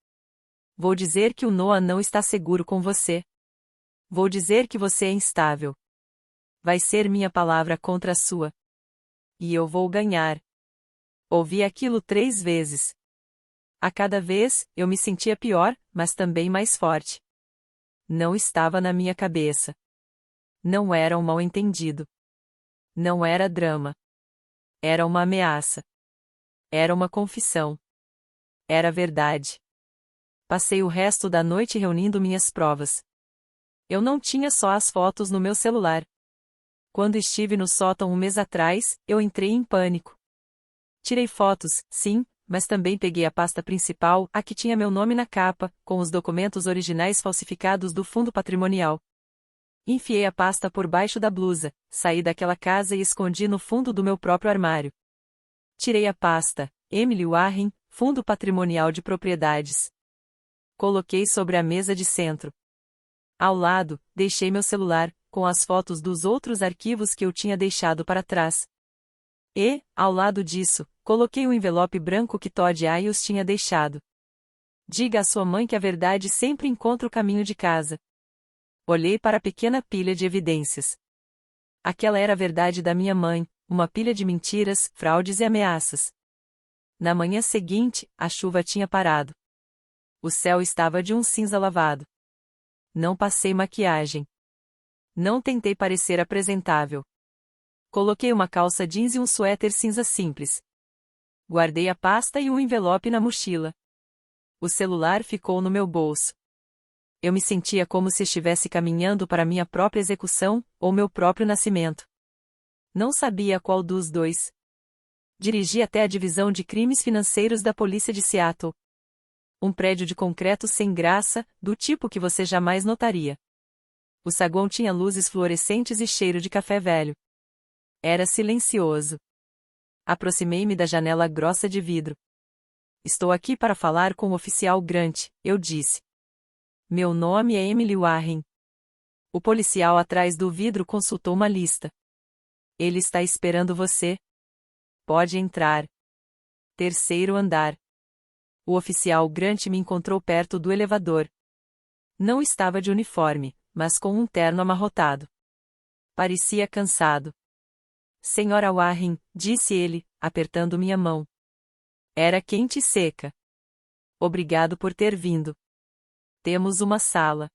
Vou dizer que o Noah não está seguro com você. Vou dizer que você é instável. Vai ser minha palavra contra a sua. E eu vou ganhar. Ouvi aquilo 3 vezes. A cada vez, eu me sentia pior, mas também mais forte. Não estava na minha cabeça. Não era um mal-entendido. Não era drama. Era uma ameaça. Era uma confissão. Era verdade. Passei o resto da noite reunindo minhas provas. Eu não tinha só as fotos no meu celular. Quando estive no sótão um mês atrás, eu entrei em pânico. Tirei fotos, sim, mas também peguei a pasta principal, a que tinha meu nome na capa, com os documentos originais falsificados do fundo patrimonial. Enfiei a pasta por baixo da blusa, saí daquela casa e escondi no fundo do meu próprio armário. Tirei a pasta, Emily Warren, Fundo Patrimonial de Propriedades. Coloquei sobre a mesa de centro. Ao lado, deixei meu celular, com as fotos dos outros arquivos que eu tinha deixado para trás. E, ao lado disso, coloquei um envelope branco que Todd Ailes tinha deixado. Diga à sua mãe que a verdade sempre encontra o caminho de casa. Olhei para a pequena pilha de evidências. Aquela era a verdade da minha mãe, uma pilha de mentiras, fraudes e ameaças. Na manhã seguinte, a chuva tinha parado. O céu estava de um cinza lavado. Não passei maquiagem. Não tentei parecer apresentável. Coloquei uma calça jeans e um suéter cinza simples. Guardei a pasta e um envelope na mochila. O celular ficou no meu bolso. Eu me sentia como se estivesse caminhando para minha própria execução, ou meu próprio nascimento. Não sabia qual dos dois. Dirigi até a divisão de crimes financeiros da polícia de Seattle. Um prédio de concreto sem graça, do tipo que você jamais notaria. O saguão tinha luzes fluorescentes e cheiro de café velho. Era silencioso. Aproximei-me da janela grossa de vidro. Estou aqui para falar com o oficial Grant, eu disse. Meu nome é Emily Warren. O policial atrás do vidro consultou uma lista. Ele está esperando você. Pode entrar. 3º andar. O oficial Grant me encontrou perto do elevador. Não estava de uniforme, mas com um terno amarrotado. Parecia cansado. Senhora Warren, disse ele, apertando minha mão. Era quente e seca. Obrigado por ter vindo. Temos uma sala.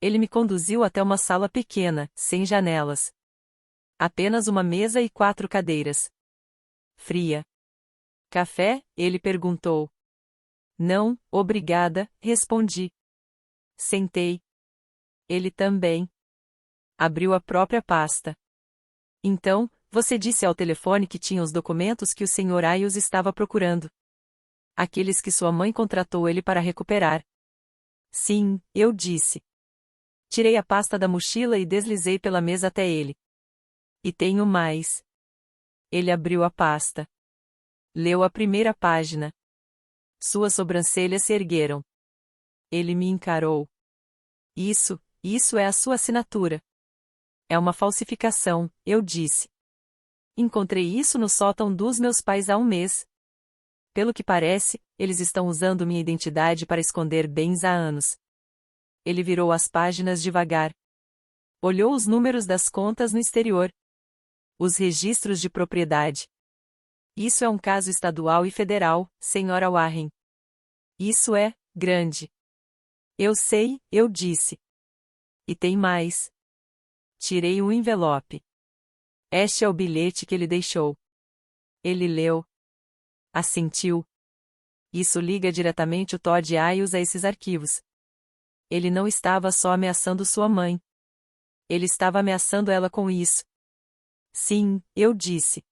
Ele me conduziu até uma sala pequena, sem janelas. Apenas uma mesa e 4 cadeiras. Fria. Café? Ele perguntou. Não, obrigada, respondi. Sentei. Ele também. Abriu a própria pasta. Então, Você disse ao telefone que tinha os documentos que o Sr. Ailes estava procurando. Aqueles que sua mãe contratou ele para recuperar. Sim, eu disse. Tirei a pasta da mochila e deslizei pela mesa até ele. E tenho mais. Ele abriu a pasta. Leu a primeira página. Suas sobrancelhas se ergueram. Ele me encarou. Isso é a sua assinatura. É uma falsificação, eu disse. Encontrei isso no sótão dos meus pais há um mês. Pelo que parece, eles estão usando minha identidade para esconder bens há anos. Ele virou as páginas devagar. Olhou os números das contas no exterior. Os registros de propriedade. Isso é um caso estadual e federal, Sra. Warren. Isso é grande. Eu sei, eu disse. E tem mais. Tirei um envelope. Este é o bilhete que ele deixou. Ele leu. Assentiu. Isso liga diretamente o Todd Ailes a esses arquivos. Ele não estava só ameaçando sua mãe. Ele estava ameaçando ela com isso. Sim, eu disse.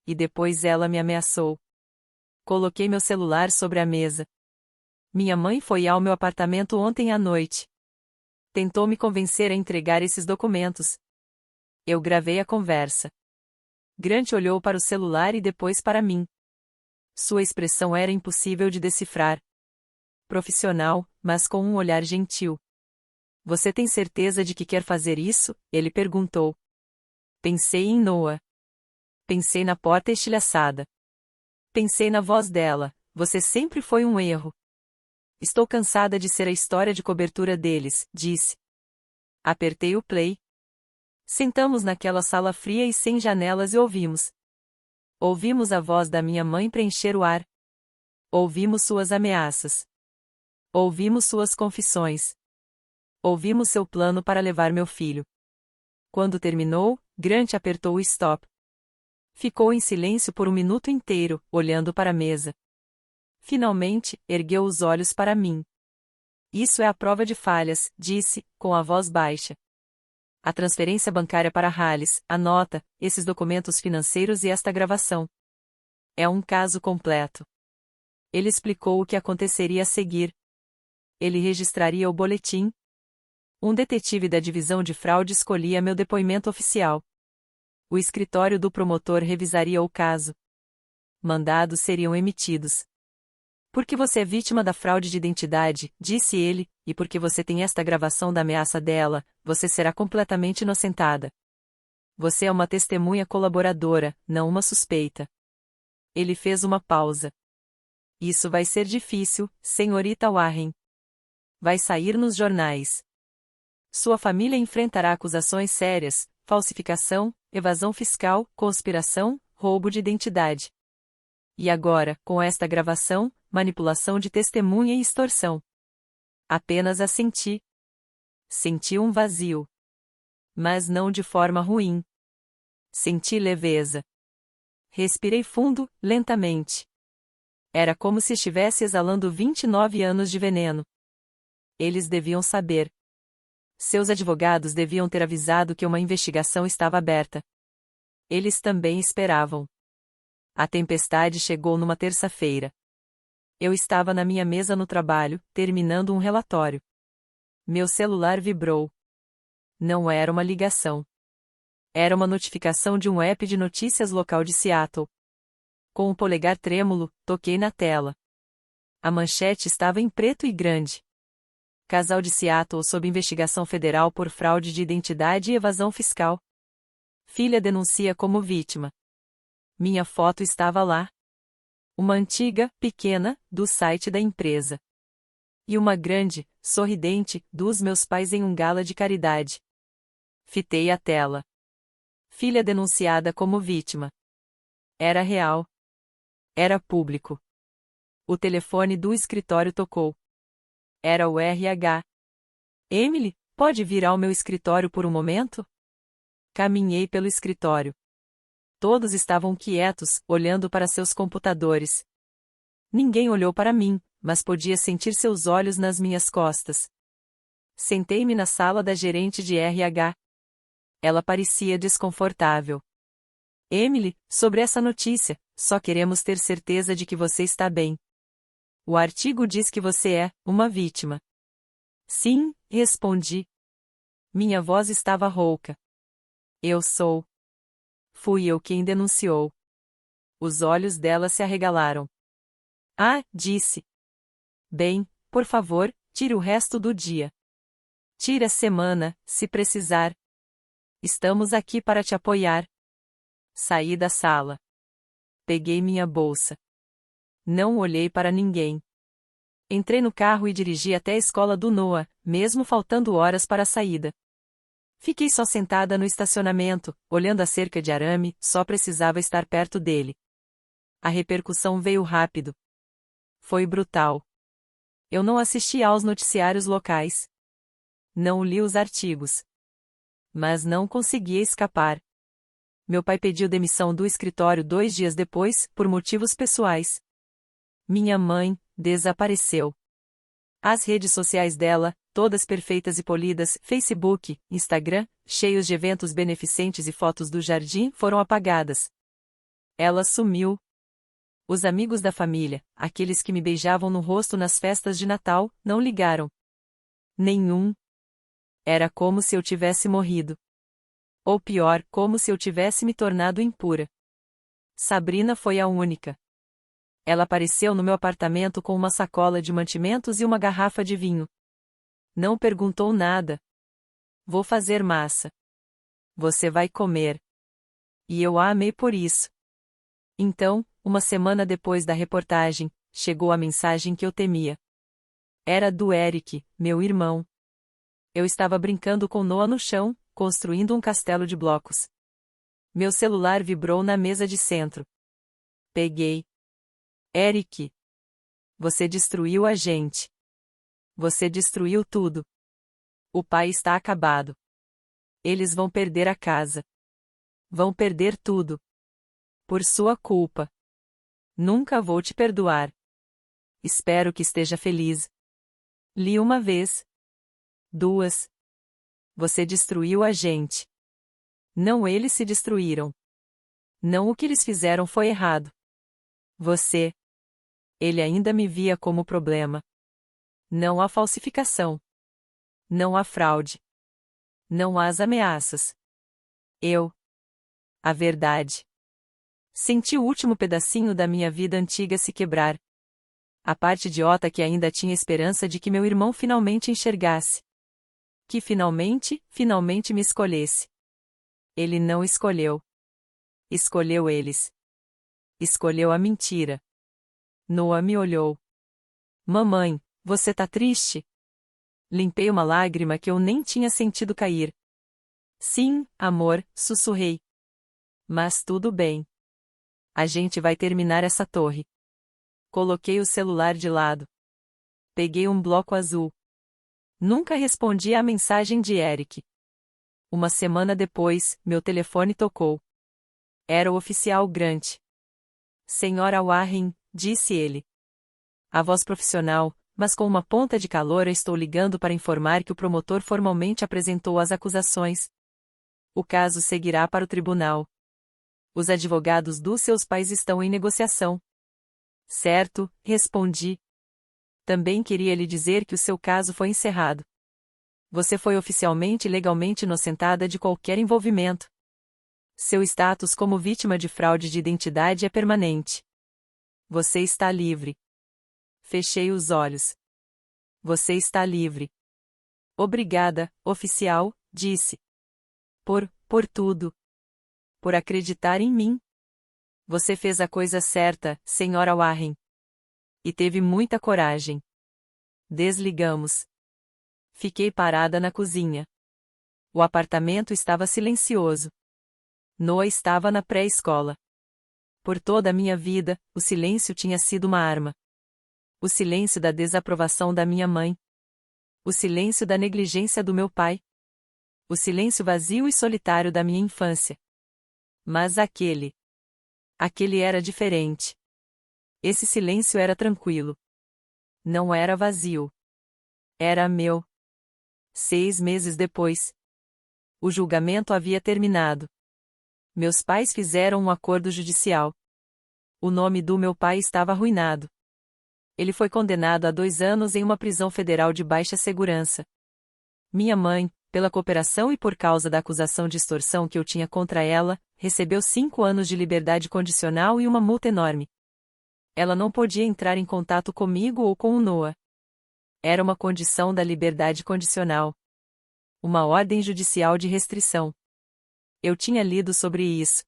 E depois ela me ameaçou. Coloquei meu celular sobre a mesa. Minha mãe foi ao meu apartamento ontem à noite. Tentou me convencer a entregar esses documentos. Eu gravei a conversa. Grant olhou para o celular e depois para mim. Sua expressão era impossível de decifrar. Profissional, mas com um olhar gentil. Você tem certeza de que quer fazer isso? Ele perguntou. Pensei em Noah. Pensei na porta estilhaçada. Pensei na voz dela. Você sempre foi um erro. Estou cansada de ser a história de cobertura deles, disse. Apertei o play. Sentamos naquela sala fria e sem janelas e ouvimos. Ouvimos a voz da minha mãe preencher o ar. Ouvimos suas ameaças. Ouvimos suas confissões. Ouvimos seu plano para levar meu filho. Quando terminou, Grant apertou o stop. Ficou em silêncio por um minuto inteiro, olhando para a mesa. Finalmente, ergueu os olhos para mim. Isso é a prova de falhas, disse, com a voz baixa. A transferência bancária para Halis, a nota, esses documentos financeiros e esta gravação. É um caso completo. Ele explicou o que aconteceria a seguir. Ele registraria o boletim. Um detetive da divisão de fraude escolhia meu depoimento oficial. O escritório do promotor revisaria o caso. Mandados seriam emitidos. Porque você é vítima da fraude de identidade, disse ele, e porque você tem esta gravação da ameaça dela, você será completamente inocentada. Você é uma testemunha colaboradora, não uma suspeita. Ele fez uma pausa. Isso vai ser difícil, senhorita Warren. Vai sair nos jornais. Sua família enfrentará acusações sérias, falsificação, evasão fiscal, conspiração, roubo de identidade. E agora, com esta gravação, manipulação de testemunha e extorsão. Apenas assenti. Senti um vazio. Mas não de forma ruim. Senti leveza. Respirei fundo, lentamente. Era como se estivesse exalando 29 anos de veneno. Eles deviam saber. Seus advogados deviam ter avisado que uma investigação estava aberta. Eles também esperavam. A tempestade chegou numa terça-feira. Eu estava na minha mesa no trabalho, terminando um relatório. Meu celular vibrou. Não era uma ligação. Era uma notificação de um app de notícias local de Seattle. Com o polegar trêmulo, toquei na tela. A manchete estava em preto e grande. Casal de Seattle sob investigação federal por fraude de identidade e evasão fiscal. Filha denuncia como vítima. Minha foto estava lá. Uma antiga, pequena, do site da empresa. E uma grande, sorridente, dos meus pais em um gala de caridade. Fitei a tela. Filha denunciada como vítima. Era real. Era público. O telefone do escritório tocou. Era o RH. Emily, pode vir ao meu escritório por um momento? Caminhei pelo escritório. Todos estavam quietos, olhando para seus computadores. Ninguém olhou para mim, mas podia sentir seus olhos nas minhas costas. Sentei-me na sala da gerente de RH. Ela parecia desconfortável. Emily, sobre essa notícia, só queremos ter certeza de que você está bem. O artigo diz que você é uma vítima. Sim, respondi. Minha voz estava rouca. Eu sou. Fui eu quem denunciou. Os olhos dela se arregalaram. Ah, disse. Bem, por favor, tire o resto do dia. Tire a semana, se precisar. Estamos aqui para te apoiar. Saí da sala. Peguei minha bolsa. Não olhei para ninguém. Entrei no carro e dirigi até a escola do Noah, mesmo faltando horas para a saída. Fiquei só sentada no estacionamento, olhando a cerca de arame, só precisava estar perto dele. A repercussão veio rápido. Foi brutal. Eu não assisti aos noticiários locais. Não li os artigos. Mas não conseguia escapar. Meu pai pediu demissão do escritório 2 dias depois, por motivos pessoais. Minha mãe desapareceu. As redes sociais dela, todas perfeitas e polidas, Facebook, Instagram, cheios de eventos beneficentes e fotos do jardim, foram apagadas. Ela sumiu. Os amigos da família, aqueles que me beijavam no rosto nas festas de Natal, não ligaram. Nenhum. Era como se eu tivesse morrido. Ou pior, como se eu tivesse me tornado impura. Sabrina foi a única. Ela apareceu no meu apartamento com uma sacola de mantimentos e uma garrafa de vinho. Não perguntou nada. Vou fazer massa. Você vai comer. E eu a amei por isso. Então, uma semana depois da reportagem, chegou a mensagem que eu temia. Era do Eric, meu irmão. Eu estava brincando com Noah no chão, construindo um castelo de blocos. Meu celular vibrou na mesa de centro. Peguei. Eric. Você destruiu a gente. Você destruiu tudo. O pai está acabado. Eles vão perder a casa. Vão perder tudo. Por sua culpa. Nunca vou te perdoar. Espero que esteja feliz. Li uma vez. 2. Você destruiu a gente. Não eles se destruíram. Não o que eles fizeram foi errado. Você. Ele ainda me via como problema. Não há falsificação. Não há fraude. Não há as ameaças. Eu. A verdade. Senti o último pedacinho da minha vida antiga se quebrar. A parte idiota que ainda tinha esperança de que meu irmão finalmente enxergasse. Que finalmente me escolhesse. Ele não escolheu. Escolheu eles. Escolheu a mentira. Noah me olhou. Mamãe, você tá triste? Limpei uma lágrima que eu nem tinha sentido cair. Sim, amor, sussurrei. Mas tudo bem. A gente vai terminar essa torre. Coloquei o celular de lado. Peguei um bloco azul. Nunca respondi à mensagem de Eric. Uma semana depois, meu telefone tocou. Era o oficial Grant. Senhora Warren, disse ele. A voz profissional, mas com uma ponta de calor, estou ligando para informar que o promotor formalmente apresentou as acusações. O caso seguirá para o tribunal. Os advogados dos seus pais estão em negociação. Certo, respondi. Também queria lhe dizer que o seu caso foi encerrado. Você foi oficialmente e legalmente inocentada de qualquer envolvimento. Seu status como vítima de fraude de identidade é permanente. Você está livre. Fechei os olhos. Você está livre. Obrigada, oficial, disse. Por tudo. Por acreditar em mim. Você fez a coisa certa, senhora Warren. E teve muita coragem. Desligamos. Fiquei parada na cozinha. O apartamento estava silencioso. Noah estava na pré-escola. Por toda a minha vida, o silêncio tinha sido uma arma. O silêncio da desaprovação da minha mãe. O silêncio da negligência do meu pai. O silêncio vazio e solitário da minha infância. Mas aquele era diferente. Esse silêncio era tranquilo. Não era vazio. Era meu. 6 meses depois. O julgamento havia terminado. Meus pais fizeram um acordo judicial. O nome do meu pai estava arruinado. Ele foi condenado a 2 anos em uma prisão federal de baixa segurança. Minha mãe, pela cooperação e por causa da acusação de extorsão que eu tinha contra ela, recebeu 5 anos de liberdade condicional e uma multa enorme. Ela não podia entrar em contato comigo ou com o Noah. Era uma condição da liberdade condicional. Uma ordem judicial de restrição. Eu tinha lido sobre isso.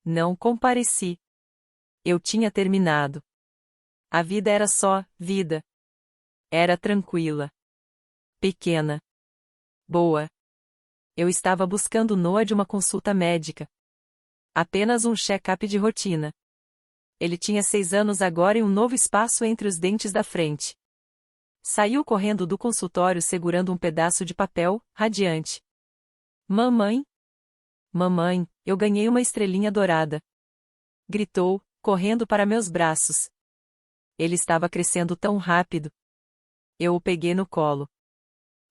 Não compareci. Eu tinha terminado. A vida era só vida. Era tranquila. Pequena. Boa. Eu estava buscando Noah de uma consulta médica. Apenas um check-up de rotina. Ele tinha 6 anos agora e um novo espaço entre os dentes da frente. Saiu correndo do consultório segurando um pedaço de papel, radiante. Mamãe? Mamãe, eu ganhei uma estrelinha dourada. Gritou, correndo para meus braços. Ele estava crescendo tão rápido. Eu o peguei no colo.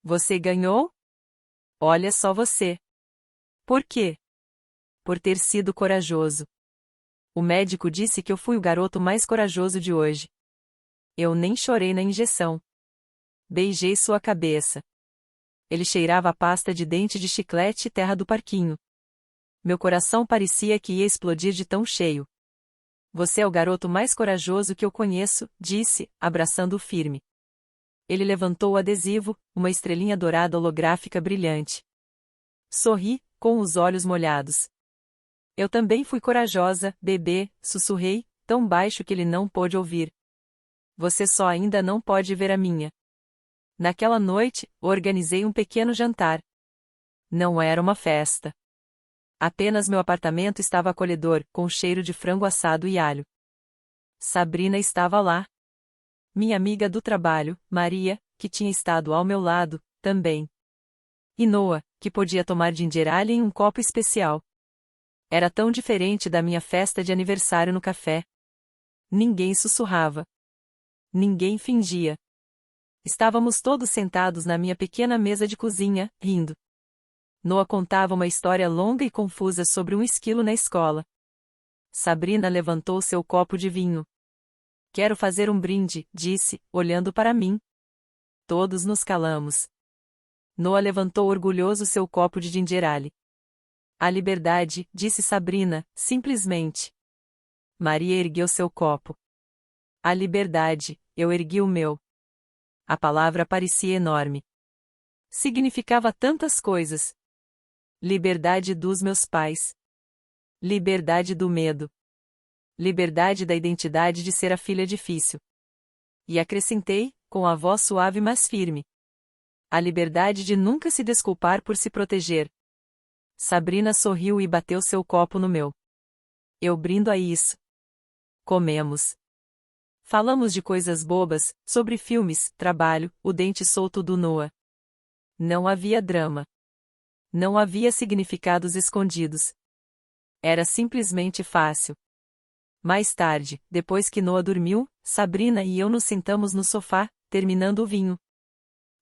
Você ganhou? Olha só você. Por quê? Por ter sido corajoso. O médico disse que eu fui o garoto mais corajoso de hoje. Eu nem chorei na injeção. Beijei sua cabeça. Ele cheirava a pasta de dente de chiclete e terra do parquinho. Meu coração parecia que ia explodir de tão cheio. Você é o garoto mais corajoso que eu conheço, disse, abraçando-o firme. Ele levantou o adesivo, uma estrelinha dourada holográfica brilhante. Sorri, com os olhos molhados. Eu também fui corajosa, bebê, sussurrei, tão baixo que ele não pôde ouvir. Você só ainda não pode ver a minha. Naquela noite, organizei um pequeno jantar. Não era uma festa. Apenas meu apartamento estava acolhedor, com cheiro de frango assado e alho. Sabrina estava lá. Minha amiga do trabalho, Maria, que tinha estado ao meu lado, também. E Noah, que podia tomar ginger ale em um copo especial. Era tão diferente da minha festa de aniversário no café. Ninguém sussurrava. Ninguém fingia. Estávamos todos sentados na minha pequena mesa de cozinha, rindo. Noah contava uma história longa e confusa sobre um esquilo na escola. Sabrina levantou seu copo de vinho. Quero fazer um brinde, disse, olhando para mim. Todos nos calamos. Noah levantou orgulhoso seu copo de ginger ale. A liberdade, disse Sabrina, simplesmente. Maria ergueu seu copo. A liberdade, eu ergui o meu. A palavra parecia enorme. Significava tantas coisas. Liberdade dos meus pais. Liberdade do medo. Liberdade da identidade de ser a filha difícil. E acrescentei, com a voz suave mas firme. A liberdade de nunca se desculpar por se proteger. Sabrina sorriu e bateu seu copo no meu. Eu brindo a isso. Comemos. Falamos de coisas bobas, sobre filmes, trabalho, o dente solto do Noah. Não havia drama. Não havia significados escondidos. Era simplesmente fácil. Mais tarde, depois que Noah dormiu, Sabrina e eu nos sentamos no sofá, terminando o vinho.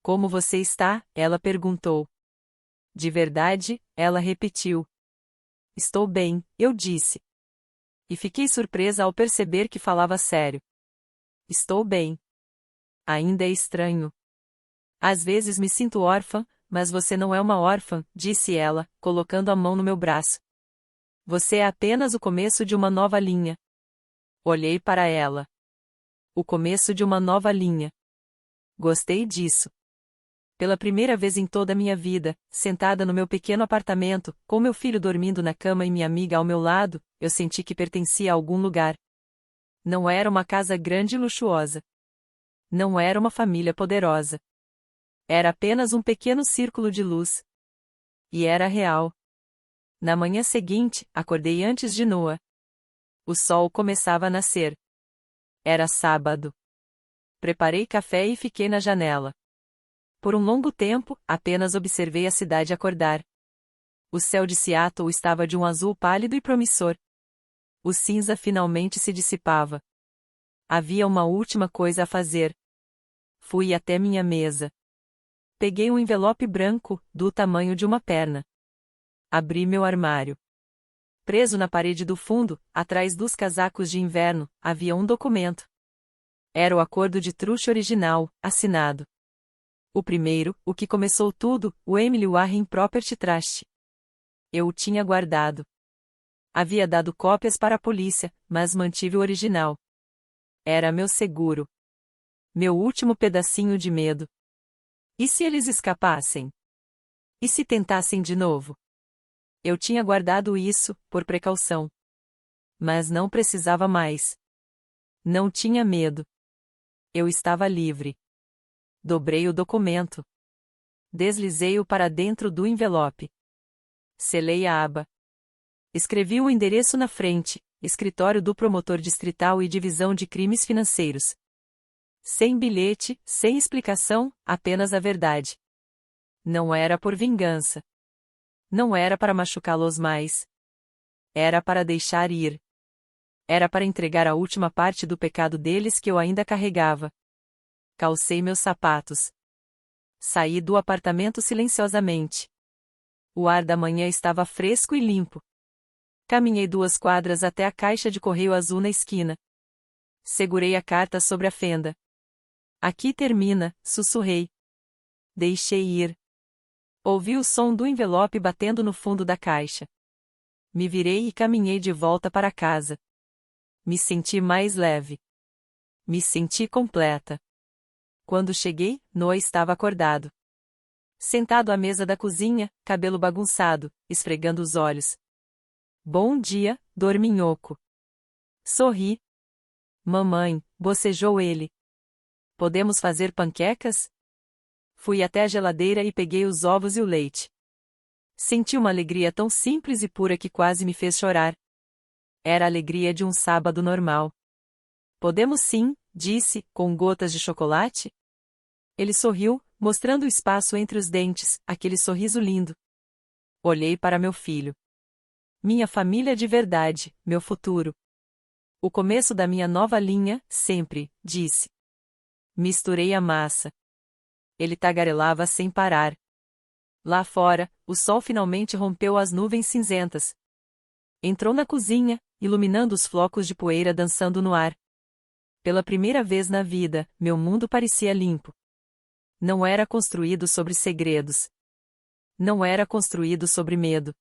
Como você está? Ela perguntou. De verdade? Ela repetiu. Estou bem, eu disse. E fiquei surpresa ao perceber que falava sério. Estou bem. Ainda é estranho. Às vezes me sinto órfã, mas você não é uma órfã, disse ela, colocando a mão no meu braço. Você é apenas o começo de uma nova linha. Olhei para ela. O começo de uma nova linha. Gostei disso. Pela primeira vez em toda a minha vida, sentada no meu pequeno apartamento, com meu filho dormindo na cama e minha amiga ao meu lado, eu senti que pertencia a algum lugar. Não era uma casa grande e luxuosa. Não era uma família poderosa. Era apenas um pequeno círculo de luz. E era real. Na manhã seguinte, acordei antes de Noah. O sol começava a nascer. Era sábado. Preparei café e fiquei na janela. Por um longo tempo, apenas observei a cidade acordar. O céu de Seattle estava de um azul pálido e promissor. O cinza finalmente se dissipava. Havia uma última coisa a fazer. Fui até minha mesa. Peguei um envelope branco, do tamanho de uma perna. Abri meu armário. Preso na parede do fundo, atrás dos casacos de inverno, havia um documento. Era o acordo de truste original, assinado. O primeiro, o que começou tudo, o Emily Warren Property Trust. Eu o tinha guardado. Havia dado cópias para a polícia, mas mantive o original. Era meu seguro. Meu último pedacinho de medo. E se eles escapassem? E se tentassem de novo? Eu tinha guardado isso, por precaução. Mas não precisava mais. Não tinha medo. Eu estava livre. Dobrei o documento. Deslizei-o para dentro do envelope. Selei a aba. Escrevi o endereço na frente, escritório do promotor distrital e divisão de crimes financeiros. Sem bilhete, sem explicação, apenas a verdade. Não era por vingança. Não era para machucá-los mais. Era para deixar ir. Era para entregar a última parte do pecado deles que eu ainda carregava. Calcei meus sapatos. Saí do apartamento silenciosamente. O ar da manhã estava fresco e limpo. Caminhei 2 quadras até a caixa de correio azul na esquina. Segurei a carta sobre a fenda. Aqui termina, sussurrei. Deixei ir. Ouvi o som do envelope batendo no fundo da caixa. Me virei e caminhei de volta para casa. Me senti mais leve. Me senti completa. Quando cheguei, Noah estava acordado. Sentado à mesa da cozinha, cabelo bagunçado, esfregando os olhos. Bom dia, dorminhoco. Sorri. Mamãe, bocejou ele. Podemos fazer panquecas? Fui até a geladeira e peguei os ovos e o leite. Senti uma alegria tão simples e pura que quase me fez chorar. Era a alegria de um sábado normal. Podemos sim, disse, com gotas de chocolate? Ele sorriu, mostrando o espaço entre os dentes, aquele sorriso lindo. Olhei para meu filho. Minha família de verdade, meu futuro. O começo da minha nova linha, sempre, disse. Misturei a massa. Ele tagarelava sem parar. Lá fora, o sol finalmente rompeu as nuvens cinzentas. Entrou na cozinha, iluminando os flocos de poeira dançando no ar. Pela primeira vez na vida, meu mundo parecia limpo. Não era construído sobre segredos. Não era construído sobre medo.